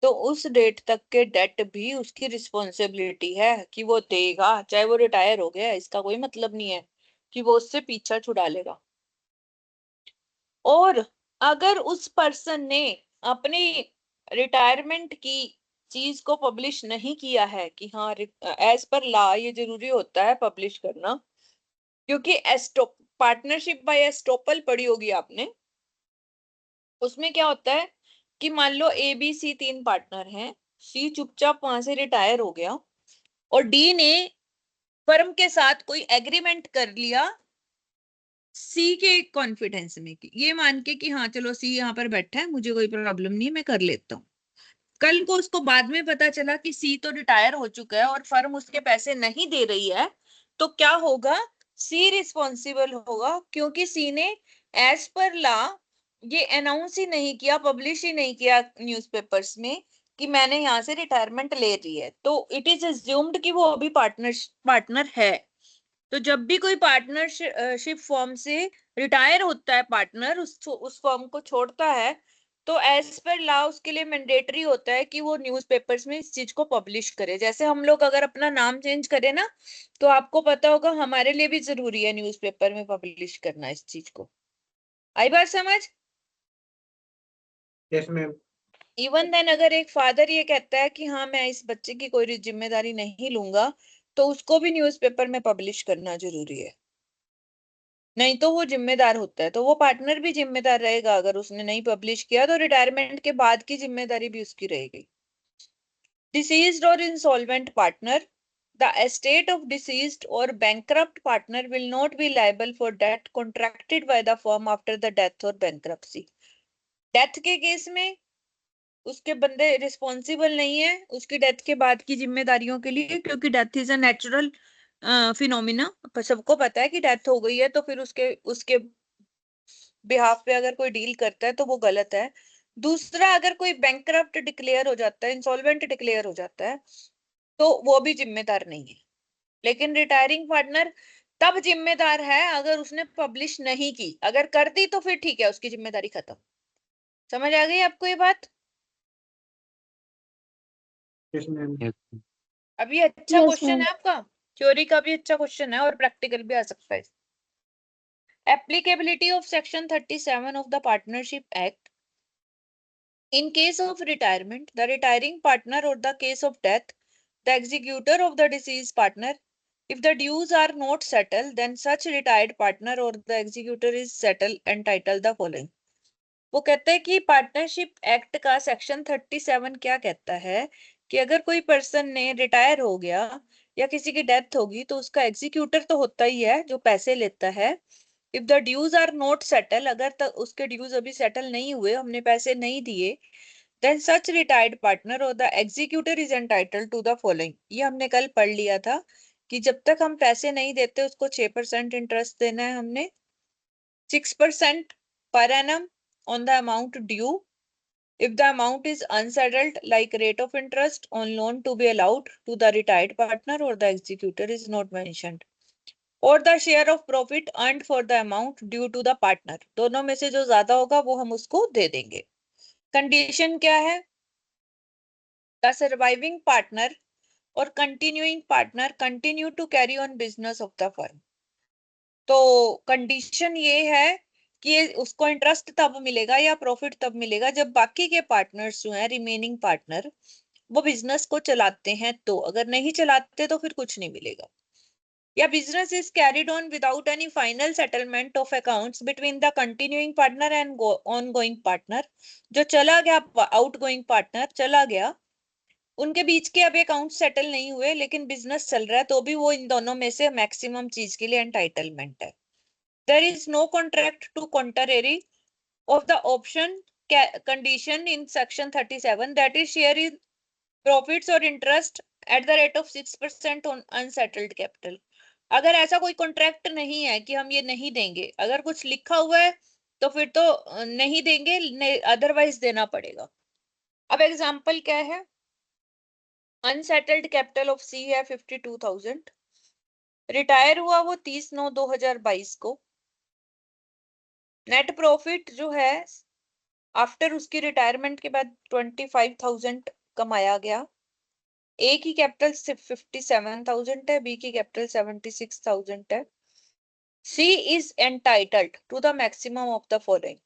तो उस डेट तक के डेट भी उसकी रिस्पॉन्सिबिलिटी है कि वो देगा, चाहे वो रिटायर हो गया। इसका कोई मतलब नहीं है कि वो उससे पीछा छुड़ा लेगा। और अगर उस पर्सन ने अपनी रिटायरमेंट की चीज को पब्लिश नहीं किया है कि हाँ एज पर लॉ ये जरूरी होता है पब्लिश करना, क्योंकि पार्टनरशिप बाय एस्टोपल पढ़ी होगी आपने, उसमें क्या होता है कि मान लो ए बी सी 3 पार्टनर हैं, सी चुपचाप वहां से रिटायर हो गया और डी ने फर्म के साथ कोई एग्रीमेंट कर लिया सी के कॉन्फिडेंस में, कि ये मान के कि हाँ चलो सी यहाँ पर बैठा है, मुझे कोई प्रॉब्लम नहीं है, मैं कर लेता हूँ। कल को उसको बाद में पता चला कि सी तो रिटायर हो चुका है और फर्म उसके पैसे नहीं दे रही है, तो क्या होगा, सी रिस्पॉन्सिबल होगा, क्योंकि सी ने एज पर लॉ ये अनाउंस ही नहीं किया, पब्लिश ही नहीं किया न्यूज़पेपर्स में कि मैंने यहाँ से रिटायरमेंट ले रही है, तो इट इज अज्यूम्ड कि वो अभी पार्टनर है। तो जब भी कोई पार्टनरशिप फॉर्म से रिटायर होता है पार्टनर, उस फॉर्म को छोड़ता है, तो एज पर लॉ उसके लिए मैंडेटरी होता है कि वो न्यूज़पेपर्स में इस चीज को पब्लिश करे। जैसे हम लोग अगर अपना नाम चेंज करें ना, तो आपको पता होगा हमारे लिए भी जरूरी है न्यूज़पेपर में पब्लिश करना इस चीज को। आई बात समझ? Yes ma'am. इवन देन अगर एक फादर ये कहता है कि हाँ मैं इस बच्चे की कोई जिम्मेदारी नहीं लूंगा, तो उसको भी न्यूज़पेपर में पब्लिश करना जरूरी है, नहीं तो वो जिम्मेदार होता है, तो वो पार्टनर भी जिम्मेदार रहेगा। अगर उसने नहीं पब्लिश किया तो रिटायरमेंट के बाद की जिम्मेदारी भी उसकी रहेगी। डिसीज्ड और insolvent partner, the estate of deceased और bankrupt partner will not be liable for debt contracted by the firm after the death और बैंकरप्सी। डेथ के केस में उसके बंदे रिस्पॉन्सिबल नहीं है उसकी डेथ के बाद की जिम्मेदारियों के लिए, क्योंकि death is a natural phenomena. सबको पता है कि डेथ हो गई है, तो फिर उसके उसके बिहाफ पे अगर कोई डील करता है तो वो गलत है। दूसरा, अगर कोई बैंकरप्ट डिक्लेयर हो जाता है, इंसॉल्वेंट डिक्लेयर हो जाता है, तो वो भी जिम्मेदार नहीं है। लेकिन रिटायरिंग पार्टनर तब जिम्मेदार है अगर उसने पब्लिश नहीं की, अगर कर दी तो फिर ठीक है, उसकी जिम्मेदारी खत्म। समझ आ गई आपको ये बात? Yes ma'am. Yes. अभी अच्छा Yes, क्वेश्चन ma'am. है आपका, थ्योरी का भी अच्छा क्वेश्चन है और प्रैक्टिकल भी आ सकता है। Applicability of section 37 of the partnership act in case of retirement, the retiring partner, or the case of death, the executor of the deceased partner, if the dues are not settled, then such retired partner or the executor is settled entitled the following। वो कहते हैं कि partnership act का section 37 क्या कहता है कि अगर कोई पर्सन ने रिटायर हो गया या किसी की डेथ होगी, तो उसका एग्जीक्यूटर तो होता ही है जो पैसे लेता है। If the dues are not settle, अगर तक उसके ड्यूज अभी सेटल नहीं हुए, हमने पैसे नहीं दिए, then such retired partner or the executor is entitled to the following। ये हमने कल पढ़ लिया था कि जब तक हम पैसे नहीं देते उसको 6% इंटरेस्ट देना है हमने, 6% per annum on the amount due if the amount is unsettled, like rate of interest on loan to be allowed to the retired partner or the executor is not mentioned, और the share of profit earned for the amount due to the partner, दोनों में से जो ज्यादा होगा वो हम उसको दे देंगे। कंडीशन क्या है? The surviving partner or continuing partner continue to carry on business of the firm। तो कंडीशन ये है कि उसको इंटरेस्ट तब मिलेगा या प्रॉफिट तब मिलेगा जब बाकी के पार्टनर्स जो हैं, रिमेनिंग पार्टनर, वो बिजनेस को चलाते हैं। तो अगर नहीं चलाते तो फिर कुछ नहीं मिलेगा। या business is carried on without any final settlement of accounts between the continuing partner and on going partner, जो चला गया आउट गोइंग पार्टनर चला गया, उनके बीच के अभी अकाउंट सेटल नहीं हुए लेकिन बिजनेस चल रहा है, तो भी वो इन दोनों में से मैक्सिमम चीज के लिए एंटाइटलमेंट है। There is no contract to contrary of the option condition in section 37 that is share in profits और interest at the rate of 6% on unsettled capital. अगर ऐसा कोई कॉन्ट्रैक्ट नहीं है कि हम ये नहीं देंगे, अगर कुछ लिखा हुआ है तो फिर तो नहीं देंगे, अदरवाइज देना पड़ेगा। अब एग्जाम्पल क्या है? अनसेटल्ड कैपिटल ऑफ सी है 52,000, रिटायर हुआ वो 30/9/2022 को। नेट प्रॉफिट जो है आफ्टर उसकी रिटायरमेंट के बाद 25,000 कमाया गया। ए की कैपिटल सिर्फ 57,000 है, बी की कैपिटल 76,000 है। She is entitled to the maximum of the following.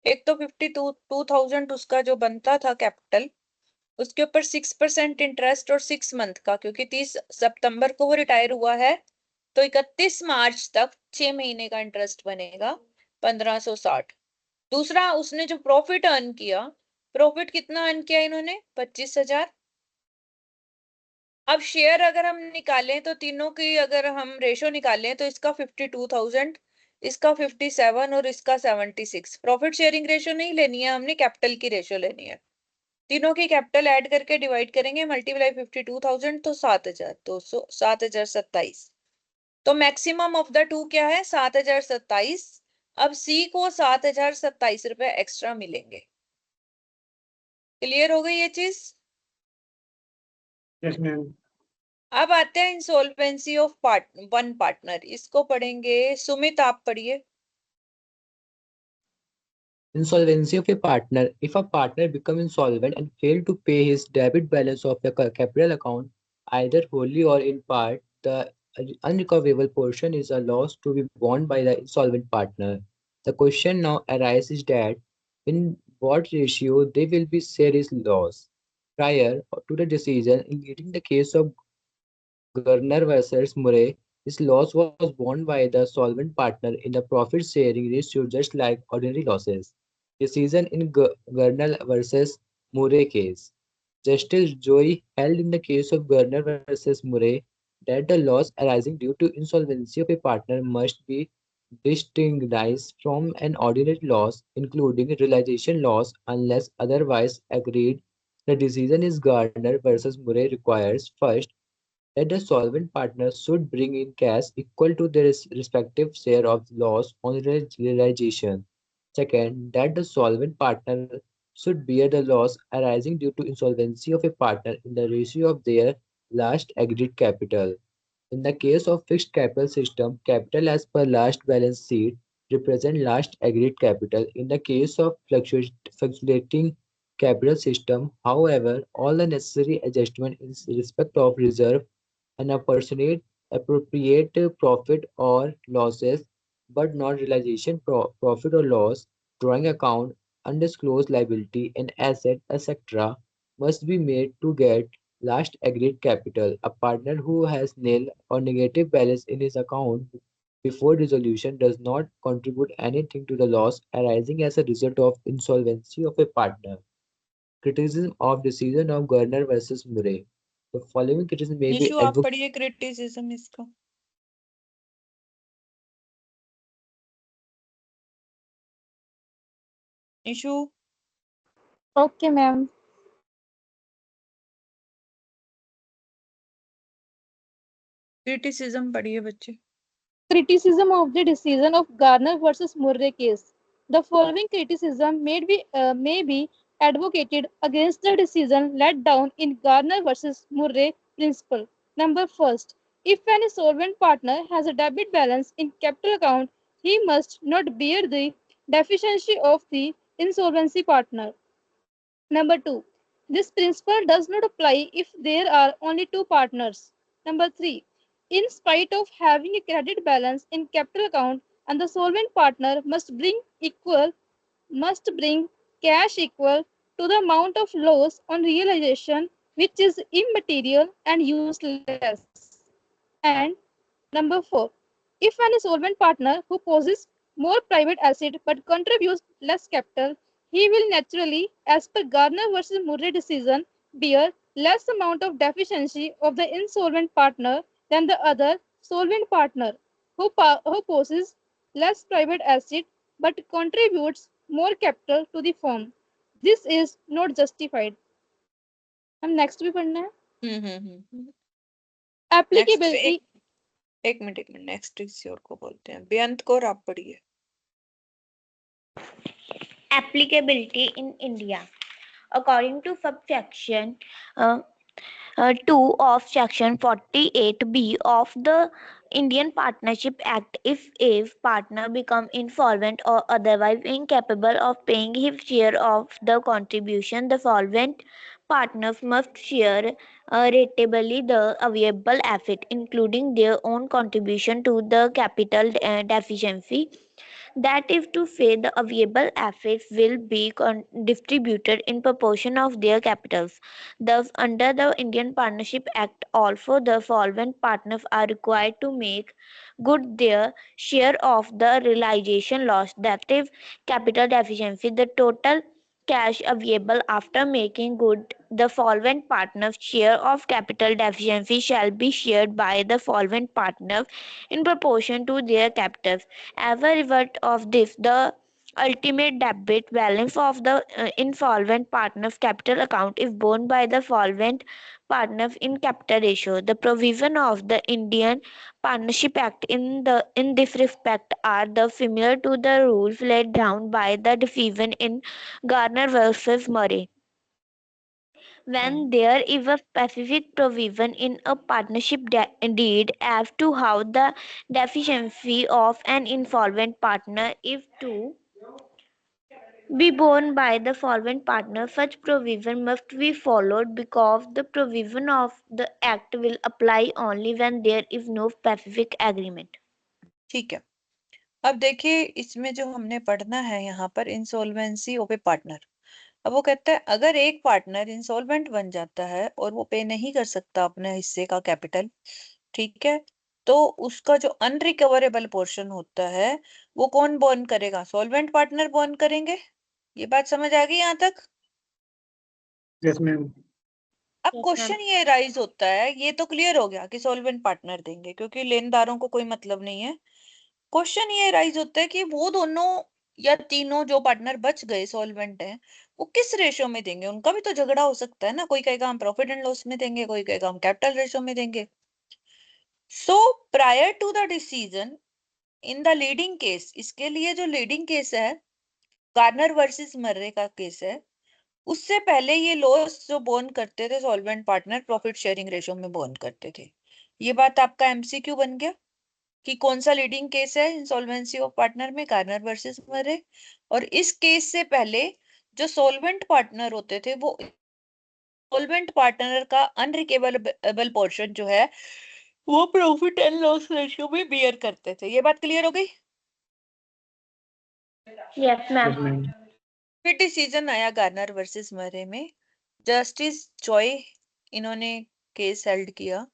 एक तो 52,000 उसका जो बनता था कैपिटल, उसके ऊपर 6% इंटरेस्ट और 6 मंथ का, क्योंकि 30 सितंबर को वो रिटायर हुआ है तो 31 मार्च तक 6 महीने का इंटरेस्ट बनेगा 1560। दूसरा, उसने जो प्रॉफिट अर्न किया, प्रॉफिट कितना अर्न किया इन्होंने? 25,000। अब शेयर अगर हम निकालें तो तीनों की अगर हम रेशो निकालें तो इसका 52,000, इसका 57 और इसका 76। प्रॉफिट शेयरिंग रेशो नहीं लेनी है हमने, कैपिटल की रेशो लेनी है। तीनों की कैपिटल ऐड करके डिवाइड करेंगे, मल्टीप्लाई 52,000 तो 7,200, 7,027। तो मैक्सिमम ऑफ द टू क्या है? 7,027। अब सी को 7,027 रुपए एक्स्ट्रा मिलेंगे। क्लियर हो गई ये चीज? Yes, ma'am. अब आते हैं इंसॉल्वेंसी ऑफ वन पार्टनर, इसको पढ़ेंगे। सुमित आप पढ़िए। Insolvency of a partner. If a partner becomes insolvent and fail to pay his debit balance of the capital account, either wholly or in part, the unrecoverable portion is a loss to be borne by the insolvent partner. The question now arises that in what ratio they will be share his loss. Prior to the decision, including the case of Garner versus Murray, his loss was borne by the solvent partner in the profit sharing ratio just like ordinary losses. Decision in Garner versus Murray case. Justice Joy held in the case of Garner versus Murray that the loss arising due to insolvency of a partner must be distinguished from an ordinary loss, including realization loss, unless otherwise agreed. The decision is Garner versus Murray requires first that the solvent partners should bring in cash equal to their respective share of loss on realization. Second, that the solvent partner should bear the loss arising due to insolvency of a partner in the ratio of their last agreed capital. In the case of fixed capital system, capital as per last balance sheet represent last agreed capital. In the case of fluctuating capital system, however, all the necessary adjustment in respect of reserve and appropriate profit or losses, but not realization profit or loss, drawing account, undisclosed liability, and asset, etc., must be made to get last agreed capital. A partner who has nil or negative balance in his account before dissolution does not contribute anything to the loss arising as a result of insolvency of a partner. Criticism of decision of Garner versus Murray. The following criticism may be Nishu आप पढ़िए criticism इसका। Nishu Okay, ma'am. Criticism पढ़िए बच्चे। Criticism of the decision of Garner versus Murray case. The following criticism may be advocated against the decision laid down in Garner versus Murray principle. Number first, if an insolvent partner has a debit balance in capital account, he must not bear the deficiency of the insolvency partner. Number two, this principle does not apply if there are only two partners. Number three, in spite of having a credit balance in capital account, and the solvent partner must bring cash equal to the amount of loss on realization, which is immaterial and useless. And number four, if an insolvent partner who possesses more private asset but contributes less capital, he will naturally, as per Garner versus Murray decision, bear less amount of deficiency of the insolvent partner than the other solvent partner who possesses less private asset but contributes more capital to the firm. This is not justified. हम next भी पढ़ना है. Next Applicability. एक minute next किसी और को बोलते हैं। बेअंत कौर आप पढ़िए। Applicability in India. According to subsection 2 of section 48B of the Indian Partnership Act, if a partner become insolvent or otherwise incapable of paying his share of the contribution, the solvent partners must share ratably the available asset, including their own contribution to the capital deficiency. That is to say, the available assets will be distributed in proportion of their capitals. Thus, under the Indian Partnership Act, also the solvent partners are required to make good their share of the realization loss, that is, capital deficiency. The total cash available after making good the solvent partner's share of capital deficiency shall be shared by the solvent partners in proportion to their capitals. As a result of this, the ultimate debit balance of the insolvent partner's capital account is borne by the solvent partners in capital ratio. The provision of the Indian Partnership Act in this respect are the similar to the rules laid down by the decision in Garner versus Murray. When there is a specific provision in a partnership deed as to how the deficiency of an insolvent partner is to be borne by the solvent partner, such provision must be followed because the provision of the act will apply only when there is no specific agreement. ठीक है, अब देखिए इसमें जो हमने पढ़ना है यहाँ पर इंसॉल्वेंसी ऑफ ए पार्टनर। अब वो कहता है अगर एक पार्टनर इंसॉल्वेंट बन जाता है और वो पे नहीं कर सकता अपने हिस्से का कैपिटल, ठीक है, तो उसका जो अनरिकवरेबल पोर्शन होता है वो कौन बॉर्न करेगा? सॉल्वेंट पार्टनर बॉर्न करेंगे। ये बात समझ आ गई यहाँ तक? Yes, ma'am. अब Yes, क्वेश्चन ये राइज होता है, ये तो क्लियर हो गया कि सॉल्वेंट पार्टनर देंगे क्योंकि लेनदारों को कोई मतलब नहीं है। क्वेश्चन ये राइज होता है कि वो दोनों या तीनों जो पार्टनर बच गए सॉल्वेंट हैं वो किस रेशो में देंगे? उनका भी तो झगड़ा हो सकता है ना, कोई कहेगा हम प्रॉफिट एंड लॉस में देंगे, कोई कहेगा हम कैपिटल रेशो में देंगे। So prior to the decision in the leading case, इसके लिए जो लीडिंग केस है गार्नर वर्सेस मर्रे का केस है, उससे पहले ये लॉस जो बोर्न करते थे solvent partner profit sharing ratio में बोर्न करते थे। ये बात आपका एमसीक्यू बन गया कि कौन सा लीडिंग केस है इंसॉल्वेंसी ऑफ पार्टनर में? गार्नर वर्सेस मर्रे। और इस केस से पहले जो सॉल्वेंट पार्टनर होते थे वो सॉल्वेंट पार्टनर का अनरिकवरेबल पोर्शन जो है वो प्रॉफिट एंड लॉस रेशियो में बियर करते थे। ये बात क्लियर हो गई? Yes, Yes, ma'am. ma'am. फिर डिसीजन आया गार्नर वर्सेस मरे में, जस्टिस जॉय इन्होंने केस हेल्ड किया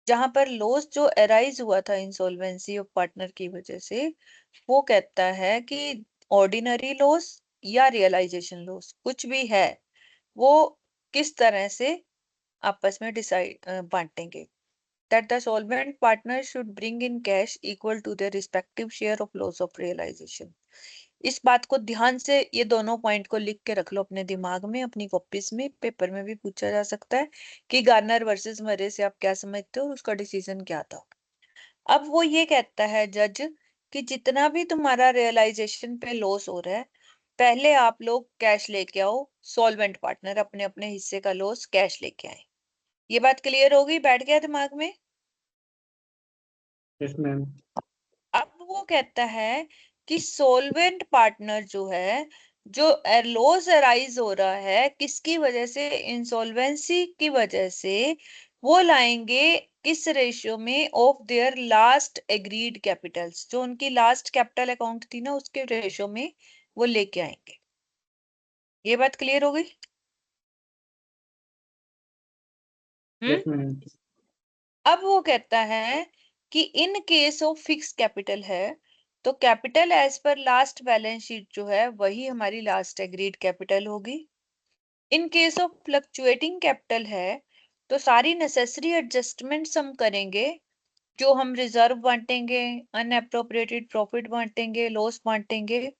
जहां पर लॉस जो अराइज हुआ था इंसॉल्वेंसी ऑफ पार्टनर की वजह से, वो कहता है कि ऑर्डिनरी लॉस या रियलाइजेशन लॉस कुछ भी है वो किस तरह से आपस में डिसाइड बांटेंगे। That the solvent partner should bring in cash equal to their respective share of loss of realization. इस बात को ध्यान से ये दोनों पॉइंट को लिख के रख लो अपने दिमाग में, अपनी कॉपीज में, पेपर में भी पूछा जा सकता है कि गार्नर वर्सेस मरे से आप क्या समझते हो और उसका डिसीजन क्या था। अब वो ये कहता है जज कि जितना भी तुम्हारा रियलाइजेशन पे लॉस हो रहा है पहले आप लोग कैश लेके आओ, सॉल्वेंट पार्टनर अपने अपने हिस्से का लॉस कैश लेके आए। ये बात क्लियर हो गई? बैठ गया दिमाग में? Yes, ma'am. अब वो कहता है कि सोलवेंट पार्टनर जो है, जो लॉस अराइज हो रहा है किसकी वजह से? इंसॉल्वेंसी की वजह से। वो लाएंगे किस रेशियो में? Of their last agreed Capitals, जो उनकी लास्ट कैपिटल अकाउंट थी ना उसके रेशियो में वो लेके आएंगे। ये बात क्लियर हो गई? Yes, ma'am. अब वो कहता है कि in case of fix capital है तो capital as per last balance sheet जो है वही हमारी लास्ट एग्रीड कैपिटल होगी। In case of fluctuating capital है तो सारी नेसेसरी एडजस्टमेंट्स हम करेंगे, जो हम रिजर्व बांटेंगे, अनएप्रोप्रिएटेड प्रॉफिट बांटेंगे, लॉस बांटेंगे,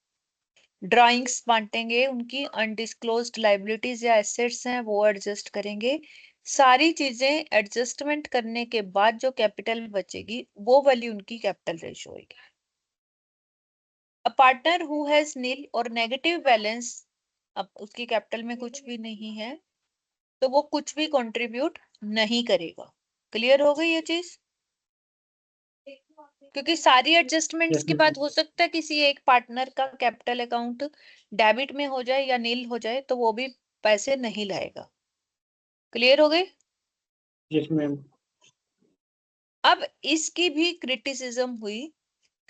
ड्राइंग्स बांटेंगे, उनकी अनडिस्क्लोज्ड लाइबिलिटीज या एसेट्स हैं वो एडजस्ट करेंगे। सारी चीजें एडजस्टमेंट करने के बाद जो कैपिटल बचेगी वो वाली उनकी कैपिटल रेशो होगी। अ पार्टनर हु हैज नील और नेगेटिव बैलेंस, अब उसकी कैपिटल में कुछ भी नहीं है तो वो कुछ भी कंट्रीब्यूट नहीं करेगा। क्लियर हो गई ये चीज? क्योंकि सारी एडजस्टमेंट्स Yes, के ma'am. बाद हो सकता है किसी एक पार्टनर का कैपिटल अकाउंट डेबिट में हो जाए या नील हो जाए तो वो भी पैसे नहीं लाएगा। क्लियर हो गई? Yes, ma'am. अब इसकी भी क्रिटिसिज्म हुई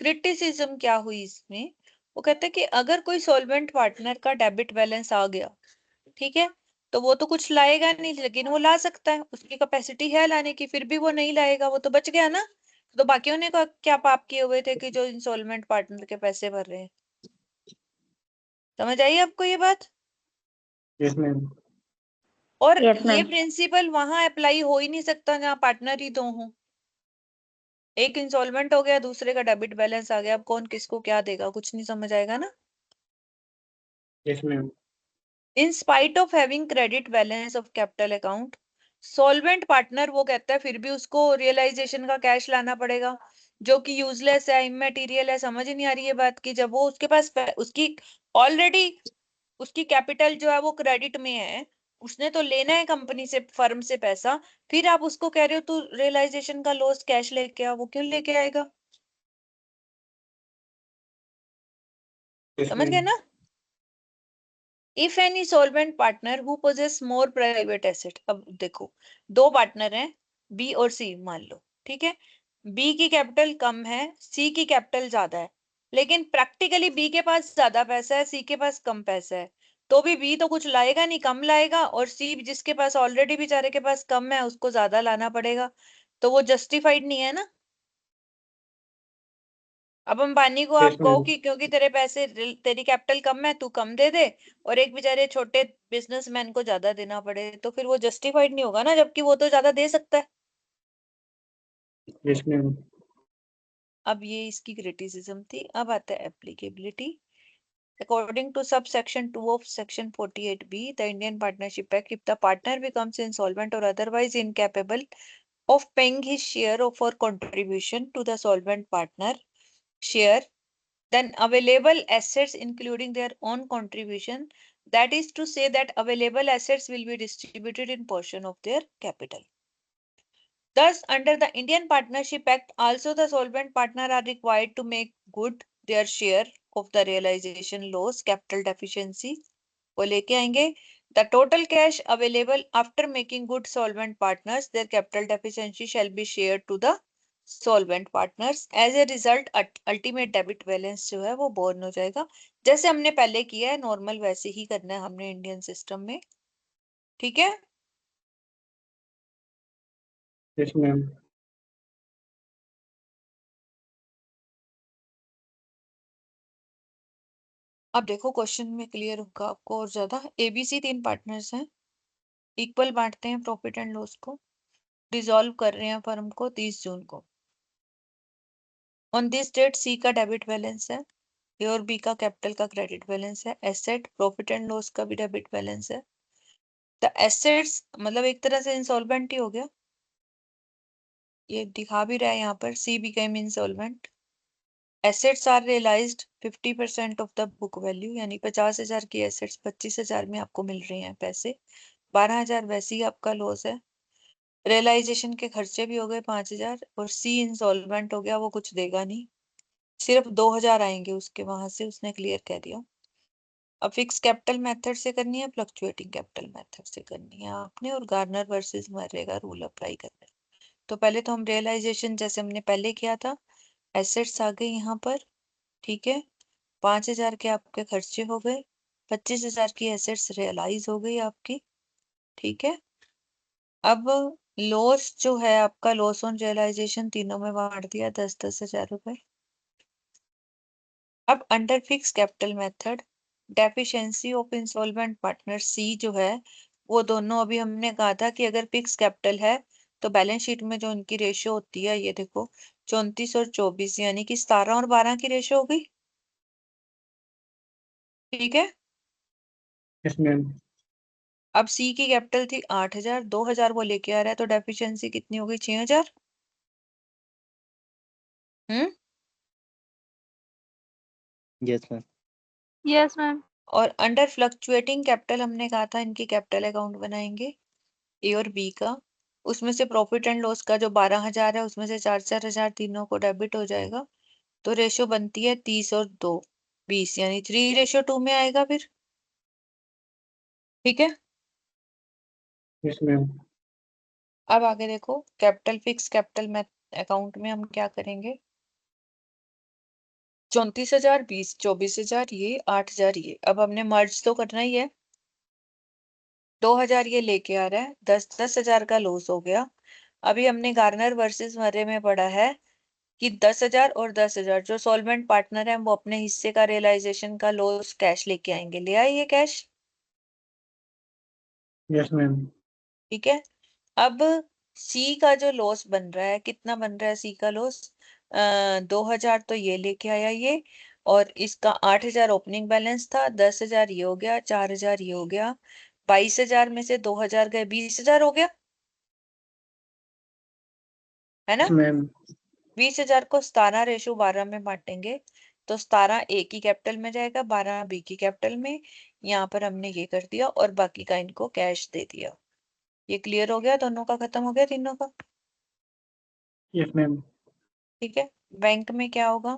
क्रिटिसिज्म क्या हुई इसमें, वो कहते हैं कि अगर कोई सॉल्वेंट पार्टनर का डेबिट बैलेंस आ गया, ठीक है, तो वो तो कुछ लाएगा नहीं, लेकिन वो ला सकता है, उसकी कैपेसिटी है लाने की, फिर भी वो नहीं लाएगा, वो तो बच गया ना। तो बाकियों ने क्या पाप किए हुए थे कि जो इंसॉल्वेंट पार्टनर के पैसे भर रहे हैं। समझ आई आपको ये बात? Yes, ma'am. और Yes, ये ma'am. प्रिंसिपल वहां अप्लाई हो ही नहीं सकता जहाँ पार्टनर ही दो हों। एक इंसॉल्वेंट हो गया, दूसरे का डेबिट बैलेंस आ गया, अब कौन किसको क्या देगा, कुछ नहीं समझ आएगा ना। Yes, ma'am. In spite of having credit balance of capital account, solvent partner वो कहता है फिर भी उसको रियलाइजेशन का कैश लाना पड़ेगा, जो कि यूजलेस है, इमटेरियल है। समझ ही नहीं आ रही है बात की, जब वो उसके पास उसकी ऑलरेडी उसकी कैपिटल जो है वो क्रेडिट में है, उसने तो लेना है कंपनी से, फर्म से पैसा, फिर आप उसको कह रहे हो तू रियलाइजेशन का लॉस कैश लेके आ, वो क्यों लेके आएगा? Yes, समझ गए ma'am. ना? If any solvent partner who possesses more private asset, अब देखो दो पार्टनर हैं बी और सी मान लो, ठीक है, बी की कैपिटल कम है, सी की कैपिटल ज्यादा है, लेकिन प्रैक्टिकली बी के पास ज्यादा पैसा है, सी के पास कम पैसा है, तो भी बी तो कुछ लाएगा नहीं, कम लाएगा, और सी जिसके पास ऑलरेडी बेचारे के पास कम है उसको ज्यादा लाना पड़ेगा, तो वो जस्टिफाइड नहीं है ना। अब अंबानी को आप Yes, कहो ma'am. कि क्योंकि तेरे पैसे, तेरी कैपिटल कम है, तू कम दे दे, और एक बेचारे छोटे बिजनेसमैन को ज्यादा देना पड़े, तो फिर वो जस्टिफाइड नहीं होगा ना, जबकि वो तो ज्यादा दे सकता है। Yes, ma'am. अब ये इसकी क्रिटिसिज्म थी। अब आता है applicability. According to subsection 2 of section 48B, the Indian Partnership Act, if the partner becomes insolvent or otherwise incapable of paying his share of or contribution to the solvent partner share, then available assets including their own contribution, that is to say that available assets will be distributed in portion of their capital. Thus, under the Indian Partnership Act, also the solvent partner are required to make good their share of the realization loss, capital deficiency वो लेके आएंगे. The total cash available after making good solvent partners, their capital deficiency shall be shared to the solvent partners. As a result, ultimate debit balance जो है वो born हो जाएगा. जैसे हमने पहले किया है नॉर्मल, वैसे ही करना है हमने इंडियन सिस्टम में. ठीक है. Yes, ma'am. अब देखो क्वेश्चन में क्लियर होगा आपको और ज्यादा. एबीसी 3 पार्टनर्स हैं, इक्वल बांटते हैं प्रॉफिट एंड लॉस को, डिसॉल्व कर रहे हैं फर्म को 30 जून को. ऑन दिस डेट सी का डेबिट बैलेंस है, ए और बी का कैपिटल का क्रेडिट बैलेंस है, एसेट प्रॉफिट एंड लॉस का भी डेबिट बैलेंस है. द एसेट्स मतलब एक तरह से इंसॉल्वेंट ही हो गया, ये दिखा भी रहा है यहाँ पर, C became insolvent. Assets are realised 50% of the book value, यानी 50,000 की एसेट्स 25,000 में आपको मिल रही हैं पैसे, 12,000 वैसे ही आपका लॉस है. रियलाइजेशन के खर्चे भी हो गए 5,000, और सी इंसॉल्वेंट हो गया, वो कुछ देगा नहीं, सिर्फ 2,000 आएंगे उसके वहां से, उसने क्लियर कह दिया. अब फिक्स कैपिटल मेथड से करनी है, फ्लक्चुएटिंग कैपिटल मेथड से करनी है आपने, और गार्नर वर्सेस मर्रे रूल अप्लाई करना है. तो पहले तो हम रियलाइजेशन जैसे हमने पहले किया था, एसेट्स आ गए यहाँ पर, ठीक है, 5,000 के आपके खर्चे हो गए, 25,000 की एसेट्स रियलाइज हो गई आपकी. ठीक है. अब लॉस जो है आपका, लॉस ऑन रियलाइजेशन तीनों में बांट दिया 10,000 रुपए. अब under fix capital method, deficiency of insolvent partner C जो है, वो दोनों अभी हमने कहा था कि अगर फिक्स कैपिटल है तो बैलेंस शीट में जो उनकी रेशियो होती है, ये देखो 34 और 24, यानी कि 17 और 12 की रेशियो होगी. ठीक है. Yes, ma'am. अब सी की कैपिटल थी 8,000, 2,000 वो लेके आ रहा है, तो डेफिशिएंसी कितनी हो गई? 6,000. हम्म. Yes, ma'am. Yes, ma'am. और अंडर फ्लक्चुएटिंग कैपिटल हमने कहा था इनकी कैपिटल अकाउंट बनाएंगे ए और बी का, उसमें से प्रॉफिट एंड लॉस का जो 12,000 है उसमें से 4,000 तीनों को डेबिट हो जाएगा, तो रेशियो बनती है 30 और 2 20, यानी 3:2 में आएगा फिर. ठीक है. Yes, ma'am. अब आगे देखो कैपिटल फिक्स कैपिटल में अकाउंट में हम क्या करेंगे. 34,000, 24,000 ये, 8,000 ये। अब हमने मर्ज तो करना ही है। 2,000 ये लेके आ रहा है, 10,000 का लॉस हो गया। अभी हमने गार्नर वर्सेस मर्रे में पढ़ा है कि 10,000 और 10,000 जो सॉल्वेंट पार्टनर है वो अपने हिस्से का रियलाइजेशन का लॉस कैश लेके आएंगे। ले आए ये कैश? Yes ma'am. ठीक है। अब सी का जो लॉस बन रहा है, कितना बन रहा है सी का लॉस? 2,000 तो ये लेके आया ये, और इसका 8,000 ओपनिंग बैलेंस था, 10,000 ये हो गया, 4,000 ये हो गया, 22,000 में से 2,000 गए, 20,000 हो गया, है ना? Yes ma'am. 20,000 को 17:12 में बांटेंगे तो 17 ए की कैपिटल में जाएगा, 12 बी की कैपिटल में। यहाँ पर हमने ये कर दिया और बाकी का इनको कैश दे दिया। ये क्लियर हो गया? दोनों का खत्म हो गया, तीनों का। Yes ma'am. ठीक है। बैंक में क्या होगा?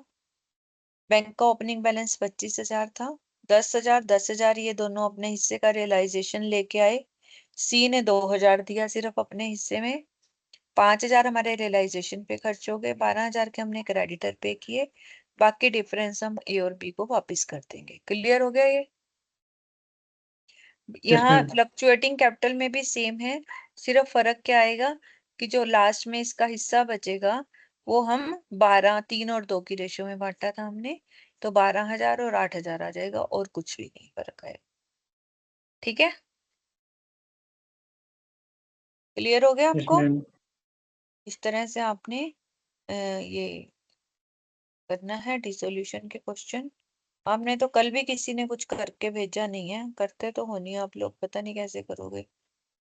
बैंक का ओपनिंग बैलेंस 25,000 था, 10,000 10,000 ये दोनों अपने हिस्से का रियलाइजेशन लेके आए। सी ने 2,000 दिया सिर्फ अपने हिस्से में, 5,000 हमारे रियलाइजेशन पे खर्च हो गए, 12,000 के हमने क्रेडिटर पे किए, बाकी डिफरेंस हम ए और बी को वापस कर देंगे। क्लियर हो गया ये? यस यहाँ मैम। फ्लक्चुएटिंग कैपिटल में भी सेम है, सिर्फ फर्क क्या आएगा कि जो लास्ट में इसका हिस्सा बचेगा वो हम 12, 3 और 2 की रेशियो में बांटा था हमने, तो 12,000 और 8,000 आ जाएगा, और कुछ भी नहीं फर्क आएगा। ठीक है, क्लियर हो गया यस आपको? मैम। इस तरह से आपने ये करना है डिसोल्यूशन के क्वेश्चन। आपने तो कल भी किसी ने कुछ करके भेजा नहीं है, करते तो हो नहीं आप लोग, पता नहीं कैसे करोगे।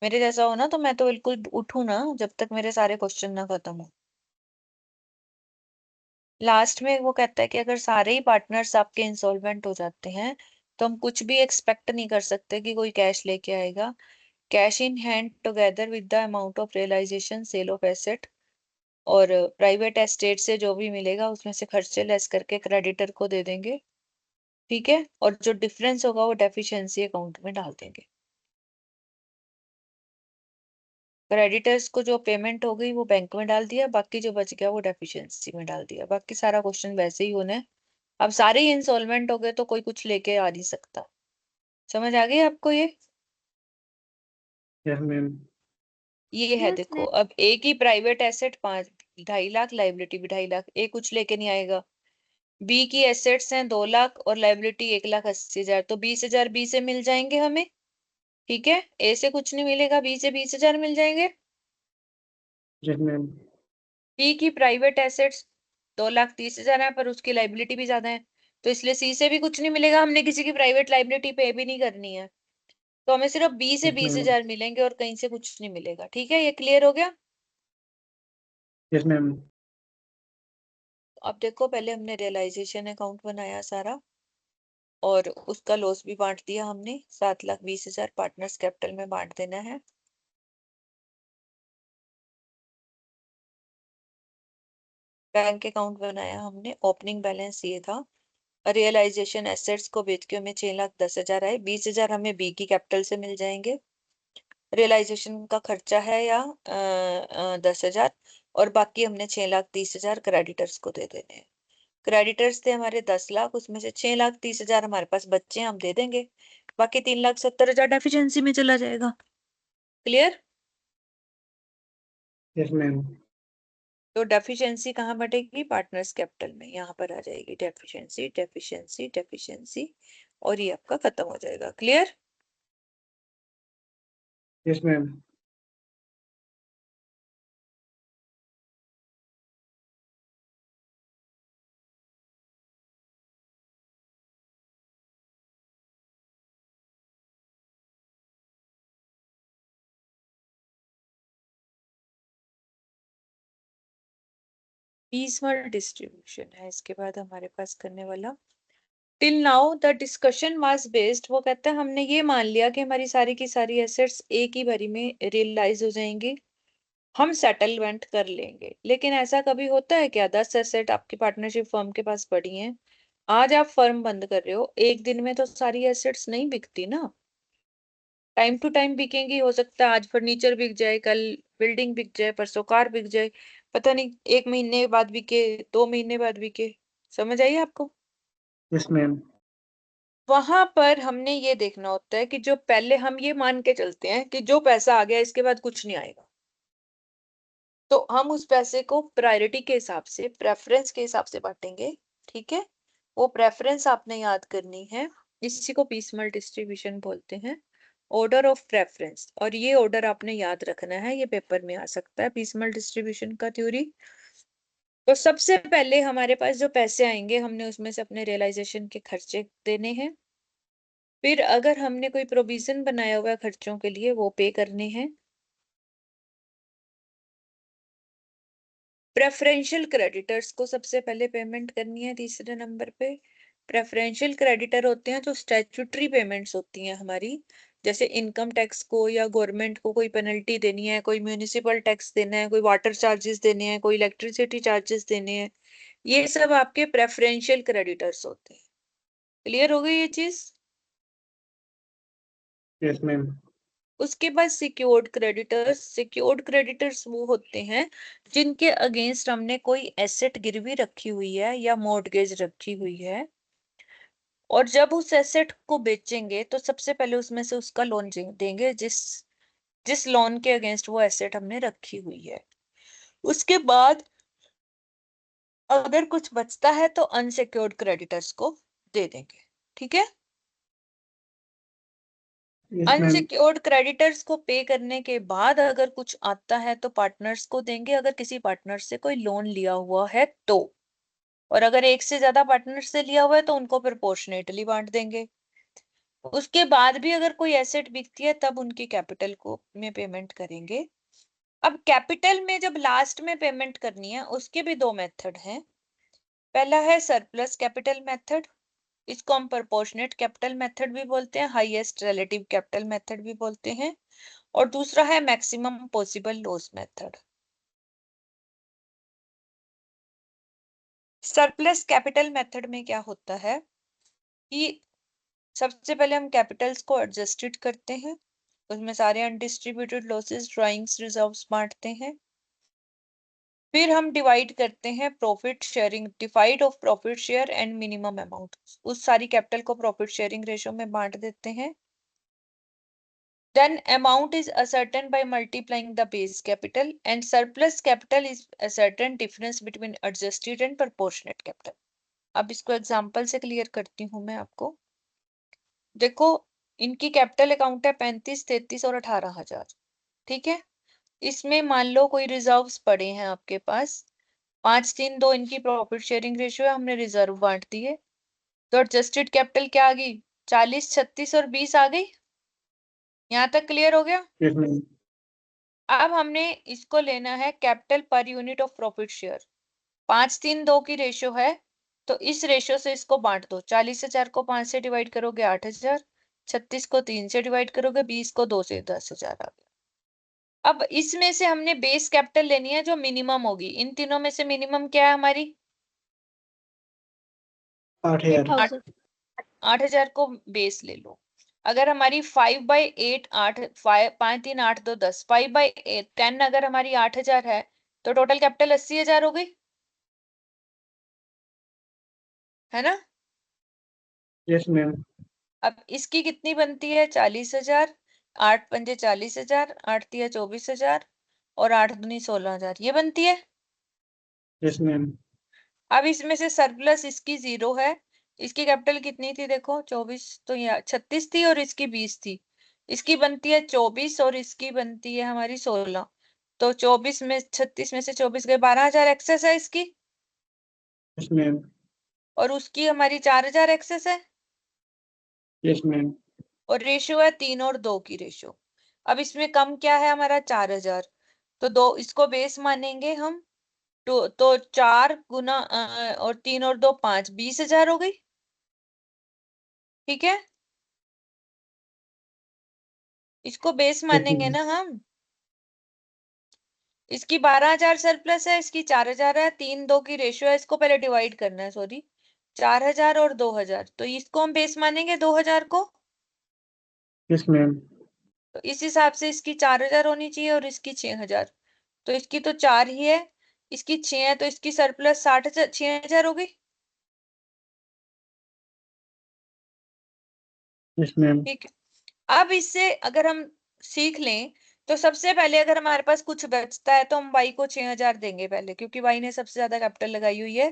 मेरे जैसा हो ना तो मैं तो बिल्कुल उठू ना जब तक मेरे सारे क्वेश्चन ना खत्म हो। लास्ट में वो कहता है कि अगर सारे ही पार्टनर्स आपके इंसॉल्वेंट हो जाते हैं तो हम कुछ भी एक्सपेक्ट नहीं कर सकते कि कोई कैश लेके आएगा। Cash in hand together with the amount of realisation sale of asset, और प्राइवेट एस्टेट से जो भी मिलेगा उसमें से खर्चे लेस करके क्रेडिटर को दे देंगे। ठीक है, और जो डिफरेंस होगा वो डेफिशिएंसी अकाउंट में डाल देंगे। क्रेडिटर्स को जो पेमेंट हो गई वो बैंक में डाल दिया, बाकी जो बच गया वो डेफिशिएंसी में डाल दिया। बाकी सारा क्वेश्चन वैसे ही होना है। अब सारे ही इंसॉल्वेंट हो गए तो कोई कुछ लेके आ नहीं सकता। समझ आ गई आपको ये? Yes ma'am. ये है Yes, देखो, ma'am. अब ए की प्राइवेट एसेट 2.5 लाख, लाइबिलिटी भी 2.5 लाख, ए कुछ लेके नहीं आएगा। बी की एसेट्स हैं 2 लाख और लाइबिलिटी 1,80,000, तो 20,000 बी से मिल जाएंगे हमें। ठीक है, ए से कुछ नहीं मिलेगा, बी से 20,000 मिल जाएंगे। Yes ma'am. बी की प्राइवेट एसेट्स 2,30,000 है पर उसकी लाइबिलिटी भी ज्यादा है, तो इसलिए सी से भी कुछ नहीं मिलेगा, हमने किसी की प्राइवेट लाइबिलिटी पे भी नहीं करनी है, तो हमें सिर्फ बी से यस मैम। 20,000 मिलेंगे और कहीं से कुछ नहीं मिलेगा। ठीक है, ये क्लियर हो गया? Yes ma'am. अब देखो, पहले हमने रियलाइजेशन अकाउंट बनाया सारा और उसका लॉस भी बांट दिया हमने, 7,20,000 पार्टनर्स कैपिटल में बांट देना है। बैंक अकाउंट बनाया हमने, ओपनिंग बैलेंस ये था, रियलाइजेशन एसेट्स को बेच के हमें 6,10,000 आए, 20,000 हमें बी की कैपिटल से मिल जाएंगे। रियलाइजेशन का खर्चा है या 10,000, और बाकी हमने 6,30,000 क्रेडिटर्स को दे देने हैं। क्रेडिटर्स थे हमारे 10 लाख, उसमें से 6,30,000 हमारे पास बच्चे हम दे देंगे, बाकी 3,70,000 डेफिशिएंसी में चला जाएगा। क्लियर? Yes ma'am. तो डेफिशिएंसी कहाँ बटेगी? पार्टनर्स कैपिटल में, यहाँ पर आ जाएगी डेफिशिएंसी डेफिशिएंसी डेफिशिएंसी, और ये आपका खत्म हो जाएगा। क्लियर? Yes ma'am. पीसवर्ड डिस्ट्रीब्यूशन है इसके बाद हमारे पास करने वाला। Till now the discussion was based, वो कहता है हमने ये मान लिया कि हमारी सारी की सारी एसेट्स एक ही बारी में रियलाइज हो जाएंगी, हम सेटलमेंट कर लेंगे। लेकिन ऐसा कभी होता है क्या? 10 एसेट आपकी पार्टनरशिप फर्म के पास पड़ी हैं, आज आप फर्म बंद कर रहे हो, एक दिन में तो सारी एसेट्स नहीं बिकती ना, टाइम टू टाइम बिकेंगी। हो सकता है आज फर्नीचर बिक जाए, कल बिल्डिंग बिक जाए, परसों कार बिक जाए, पता नहीं 1 महीने बाद बिके, 2 महीने बाद बिके। समझ आई आपको? Yes, ma'am. वहां पर हमने ये देखना होता है कि जो पहले हम ये मान के चलते हैं कि जो पैसा आ गया इसके बाद कुछ नहीं आएगा, तो हम उस पैसे को प्रायोरिटी के हिसाब से, प्रेफरेंस के हिसाब से बांटेंगे। ठीक है, वो प्रेफरेंस आपने याद करनी है। इसी को पीसमल डिस्ट्रीब्यूशन बोलते हैं, ऑर्डर ऑफ प्रेफरेंस। और ये ऑर्डर आपने याद रखना है, ये पेपर में आ सकता है पीसमल डिस्ट्रीब्यूशन का थ्योरी। तो सबसे पहले हमारे पास जो पैसे आएंगे हमने उसमें से अपने रियलाइजेशन के खर्चे देने हैं। फिर अगर हमने कोई प्रोविजन बनाया हुआ है खर्चों के लिए, वो पे करने हैं। प्रेफरेंशियल क्रेडिटर्स को सबसे पहले पेमेंट करनी है तीसरे नंबर पे। प्रेफरेंशियल क्रेडिटर होते हैं जो स्टैट्यूटरी पेमेंट्स होती हैं हमारी, जैसे इनकम टैक्स को या गवर्नमेंट को कोई पेनल्टी देनी है, कोई म्यूनिसिपल टैक्स देना है, कोई वाटर चार्जेस देने हैं, कोई इलेक्ट्रिसिटी चार्जेस देने हैं। ये सब आपके प्रेफरेंशियल क्रेडिटर्स होते हैं। क्लियर हो गई ये चीज? Yes, ma'am. उसके बाद सिक्योर्ड क्रेडिटर्स। सिक्योर्ड क्रेडिटर्स वो होते हैं जिनके अगेंस्ट हमने कोई एसेट गिरवी रखी हुई है या मॉर्टगेज रखी हुई है, और जब उस एसेट को बेचेंगे तो सबसे पहले उसमें से उसका लोन देंगे जिस जिस लोन के अगेंस्ट वो एसेट हमने रखी हुई है। उसके बाद अगर कुछ बचता है तो अनसिक्योर्ड क्रेडिटर्स को दे देंगे। ठीक है, Yes, ma'am. अनसिक्योर्ड क्रेडिटर्स को पे करने के बाद अगर कुछ आता है तो पार्टनर्स को देंगे, अगर किसी पार्टनर से कोई लोन लिया हुआ है तो। और अगर एक से ज्यादा पार्टनर से लिया हुआ है तो उनको प्रोपोर्शनेटली बांट देंगे। उसके बाद भी अगर कोई एसेट बिकती है तब उनकी कैपिटल को में पेमेंट करेंगे। अब कैपिटल में जब लास्ट में पेमेंट करनी है उसके भी दो मेथड हैं। पहला है सरप्लस कैपिटल मेथड, इसको हम प्रोपोर्शनेट कैपिटल मेथड भी बोलते हैं, हाईएस्ट रिलेटिव कैपिटल मेथड भी बोलते हैं। और दूसरा है maximum possible loss method. Surplus capital method में क्या होता है कि सबसे पहले हम कैपिटल्स को एडजस्टेड करते हैं, उसमें सारे अनडिस्ट्रीब्यूटेड लॉसेस, ड्राइंग्स, रिजर्व्स बांटते हैं। फिर हम डिवाइड करते हैं profit sharing, divide of profit share and minimum amount, उस सारी कैपिटल को प्रॉफिट शेयरिंग रेशो में बांट देते हैं। Then amount is ascertained by multiplying the base capital, and surplus capital is ascertained difference between adjusted and proportionate capital. अब इसको example से क्लियर करती हूँ मैं आपको। देखो, इनकी कैपिटल अकाउंट है 35, 33 और 18,000। ठीक है, इसमें मान लो कोई रिजर्व्स पड़े हैं आपके पास, 5, 3, 2 इनकी प्रॉफिट शेयरिंग रेशियो है, हमने रिजर्व बांट दिए। तो एडजस्टेड कैपिटल क्या आ गई? 40, 36 और 20 आ गई। यहाँ तक क्लियर हो गया? Yes, ma'am. अब हमने इसको लेना है capital per unit of profit share. 5, 3, 2 की रेशियो है, तो इस रेशियो से इसको बांट दो। 40,000 को 5 से डिवाइड करोगे 8,000, 36 को 3 से डिवाइड करोगे 20 को 2 से 10,000 आ गया। अब इसमें से हमने बेस कैपिटल लेनी है जो मिनिमम होगी। इन तीनों में से मिनिमम क्या है हमारी? 8,000. 8,000. 8,000 को बेस ले लो। अगर हमारी 5/8 8 5 3 8 2 10 5/8 10 अगर हमारी 8,000 है तो टोटल कैपिटल 80,000 हो गई, है ना? Yes, ma'am. अब इसकी कितनी बनती है? 40,000। 8 पंजे 40,000, 8 तिया 24,000 और 8 दूनी 16,000, ये बनती है। Yes, ma'am. अब इसमें से सरप्लस इसकी 0 है। इसकी कैपिटल कितनी थी? देखो 24, तो यहाँ 36 थी और इसकी 20 थी। इसकी बनती है 24 और इसकी बनती है हमारी 16। तो 24 में 36 में से 24 गए, 12,000 एक्सेस है इसकी, Yes, ma'am. और उसकी हमारी 4,000 एक्सेस है। Yes, ma'am. और रेशियो है 3 और 2 की रेशियो। अब इसमें कम क्या है हमारा? 4,000। तो 2 इसको बेस मानेंगे हम। तो 4 गुना और 3 और 2 5, 20,000 हो गई। ठीक है, इसको बेस Yes, मानेंगे ma'am. ना हम। इसकी 12,000 सरप्लस है, इसकी 4,000 है, 3 2 की रेशियो है, इसको पहले डिवाइड करना है, सॉरी। 4,000 और 2,000, तो इसको हम बेस मानेंगे 2,000 को। Yes, ma'am. तो इस हिसाब से इसकी 4,000 होनी चाहिए और इसकी 6,000। तो इसकी तो 4 ही है, इसकी 6 है, तो इसकी सरप्लस 60,000 6,000 हो गई। Yes, ma'am. ठीक है। अब इससे अगर हम सीख लें तो सबसे पहले अगर हमारे पास कुछ बचता है तो हम वाई को 6000 देंगे पहले, क्योंकि वाई ने सबसे ज्यादा कैपिटल लगाई हुई है।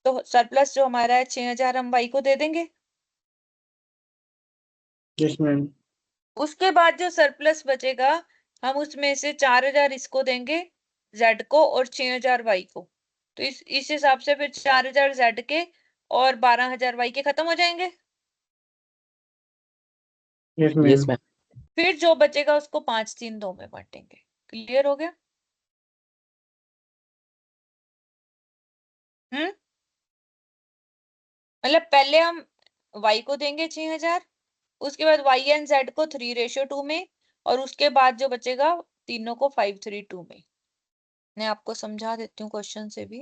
तो सरप्लस जो हमारा है 6000 हम वाई को दे देंगे। Yes, ma'am. उसके बाद जो सरप्लस बचेगा हम उसमें से 4000 इसको देंगे जेड को और 6000 वाई को। तो इस हिसाब से फिर 4000 जेड के और 12000 वाई के खत्म हो जाएंगे। Yes, Yes, ma'am. ma'am. फिर जो बचेगा उसको 5 3 2 में बांटेंगे। क्लियर हो गया? मतलब पहले हम y को देंगे 6000, उसके बाद y एंड z को 3:2 में, और उसके बाद जो बचेगा तीनों को 5:3:2 में। मैं आपको समझा देती हूँ क्वेश्चन से भी।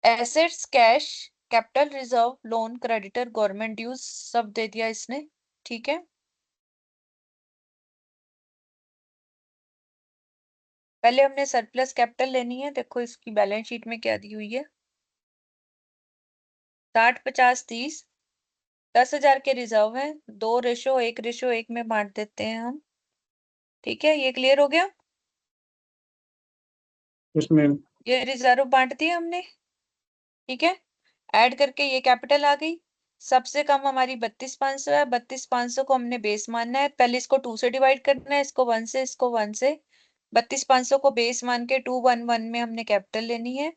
Assets, cash, capital reserve, loan, creditor, government dues सब दे दिया इसने। ठीक है, पहले हमने सरप्लस कैपिटल लेनी है। देखो इसकी बैलेंस शीट में क्या दी हुई है। 60 50 30, 10,000 के रिजर्व है, 2:1:1 में बांट देते हैं हम। ठीक है, ये क्लियर हो गया? Yes, ma'am. ये रिजर्व बांट दिए हमने। ठीक है, ऐड करके ये कैपिटल आ गई। सबसे कम हमारी 32,500 है। 32,500 को हमने बेस मानना है। पहले इसको 2 से डिवाइड करना है, इसको 1 से, इसको 1 से। 32,500 को बेस मान के 211 में हमने कैपिटल लेनी है।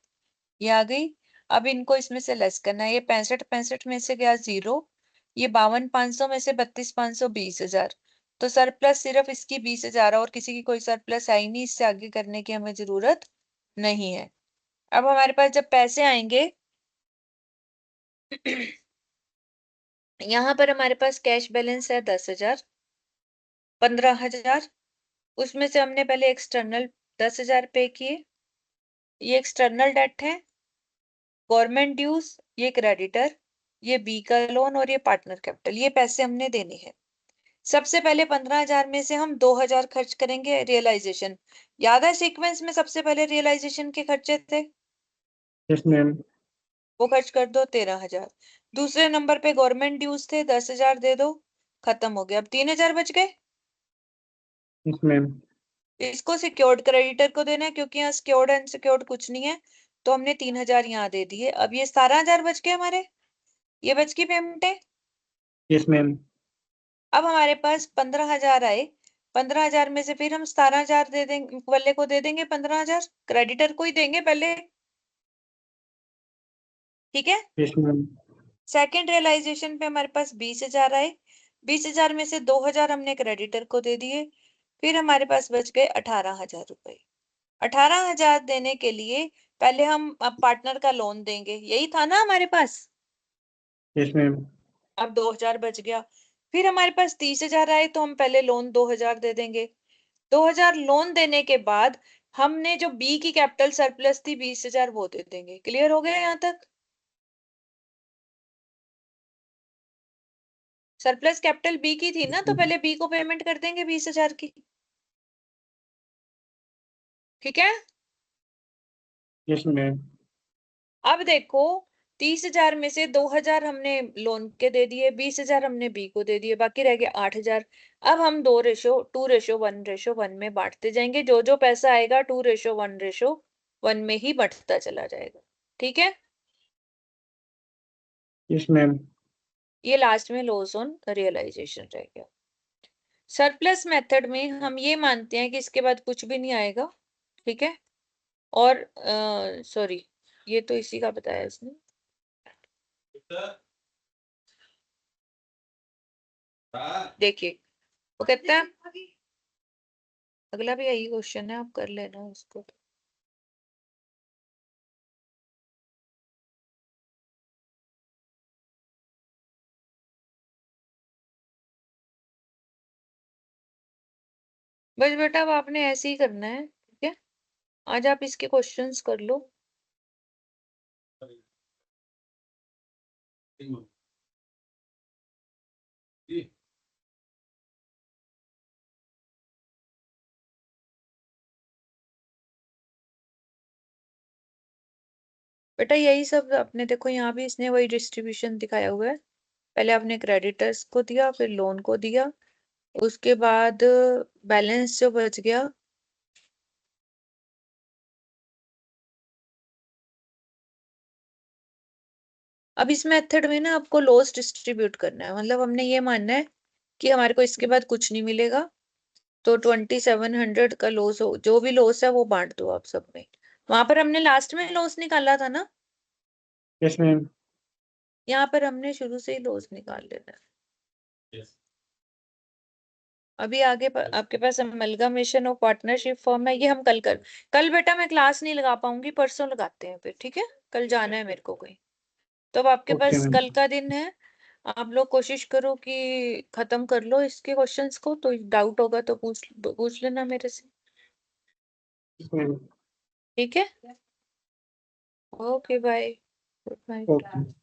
ये आ गई। अब इनको इसमें से लेस करना है। ये 65 में से गया 0। ये 52,500 में से 32,500 20,000। तो सरप्लस सिर्फ इसकी 20,000 है और किसी की कोई सरप्लस है ही नहीं। इससे आगे करने की हमें जरूरत नहीं है। अब हमारे पास जब पैसे आएंगे यहाँ पर हमारे पास कैश बैलेंस है 10,000, 15,000। उसमें से हमने पहले एक्सटर्नल 10,000 पे किए। ये एक्सटर्नल डेट है। गवर्नमेंट ड्यूज, ये क्रेडिटर, ये बी का लोन और ये पार्टनर कैपिटल, ये पैसे हमने देने हैं। सबसे पहले 15,000 में से हम 2,000 खर्च करेंगे रियलाइजेशन। याद है सीक्वेंस में सबसे पहले रियलाइजेशन के खर्चे थे, Yes, ma'am. वो खर्च कर दो 13,000। दूसरे नंबर पे गवर्नमेंट ड्यूज थे, 10,000 दे दो, खत्म हो गया। अब 3,000 बच गए। Yes, ma'am. इसको सिक्योर्ड क्रेडिटर को देना है, क्योंकि यहाँ सिक्योर्ड एंड सिक्योर्ड कुछ नहीं है। तो हमने 3,000 यहाँ दे दिए। अब ये 17,000 बच गए हमारे। ये बच गई पेमेंटें। Yes, ma'am. अब हमारे पास 15,000 आए। 15,000 में से फिर हम 17,000 दे देंगे, वाले को दे देंगे 15,000, क्रेडिटर को ही देंगे पहले। ठीक है, Yes, ma'am. सेकेंड रियलाइजेशन पे हमारे पास 20,000 आए। 20,000 में से 2,000 हमने क्रेडिटर को दे दिए। फिर हमारे पास बच गए 18,000 रुपए। 18,000 देने के लिए पहले हम पार्टनर का लोन देंगे, यही था ना हमारे पास। Yes, ma'am. अब 2,000 बच गया। फिर हमारे पास 30,000 आए तो हम पहले लोन 2,000 दे देंगे। 2,000 लोन देने के बाद हमने जो बी की कैपिटल सरप्लस थी 20,000 वो दे देंगे। क्लियर हो गया यहाँ तक? सरप्लस कैपिटल बी की थी ना, तो पहले बी को पेमेंट कर देंगे 20,000 की। ठीक है, Yes, ma'am. अब देखो 30,000 में से 2,000 हमने लोन के दे दिए, 20,000 हमने बी को दे दिए, बाकी रह गए 8,000। अब हम 2:1 में बांटते जाएंगे। जो जो पैसा आएगा 2:1 में ही बढ़ता चला जाएगा। ठीक है, Yes, ma'am. ये लास्ट में लॉस ऑन रियलाइजेशन रह गया। सरप्लस मेथड में हम ये मानते हैं कि इसके बाद कुछ भी नहीं आएगा। ठीक है, और सॉरी, ये तो इसी का बताया इसने। देखिए वो कहता है, अगला भी यही क्वेश्चन है, आप कर लेना उसको। बस बेटा अब आपने ऐसे ही करना है। ठीक है, आज आप इसके क्वेश्चंस कर लो। बेटा यही सब आपने देखो, यहाँ भी इसने वही डिस्ट्रीब्यूशन दिखाया हुआ है। पहले आपने क्रेडिटर्स को दिया, फिर लोन को दिया, उसके बाद बैलेंस जो बच गया अब इस मेथड में ना आपको लॉस डिस्ट्रीब्यूट करना है। मतलब हमने ये मानना है कि हमारे को इसके बाद कुछ नहीं मिलेगा, तो 2700 का लॉस हो, जो भी लॉस है वो बांट दो आप सब में। वहां पर हमने लास्ट में लॉस निकाला था ना, Yes, ma'am. यहाँ पर हमने शुरू से ही लॉस निकाल लेना है। अभी आगे आपके पास अमलगामेशन ऑफ पार्टनरशिप फॉर्म है, ये हम कल बेटा मैं क्लास नहीं लगा पाऊंगी, परसों लगाते हैं फिर, ठीक है? कल जाना है मेरे को कहीं, तो अब आपके Okay, पास ma'am. कल का दिन है। आप लोग कोशिश करो कि खत्म कर लो इसके क्वेश्चंस को, तो डाउट होगा तो पूछ लेना मेरे से, Yes, ma'am. ठीक है? Okay bye, good night. Okay.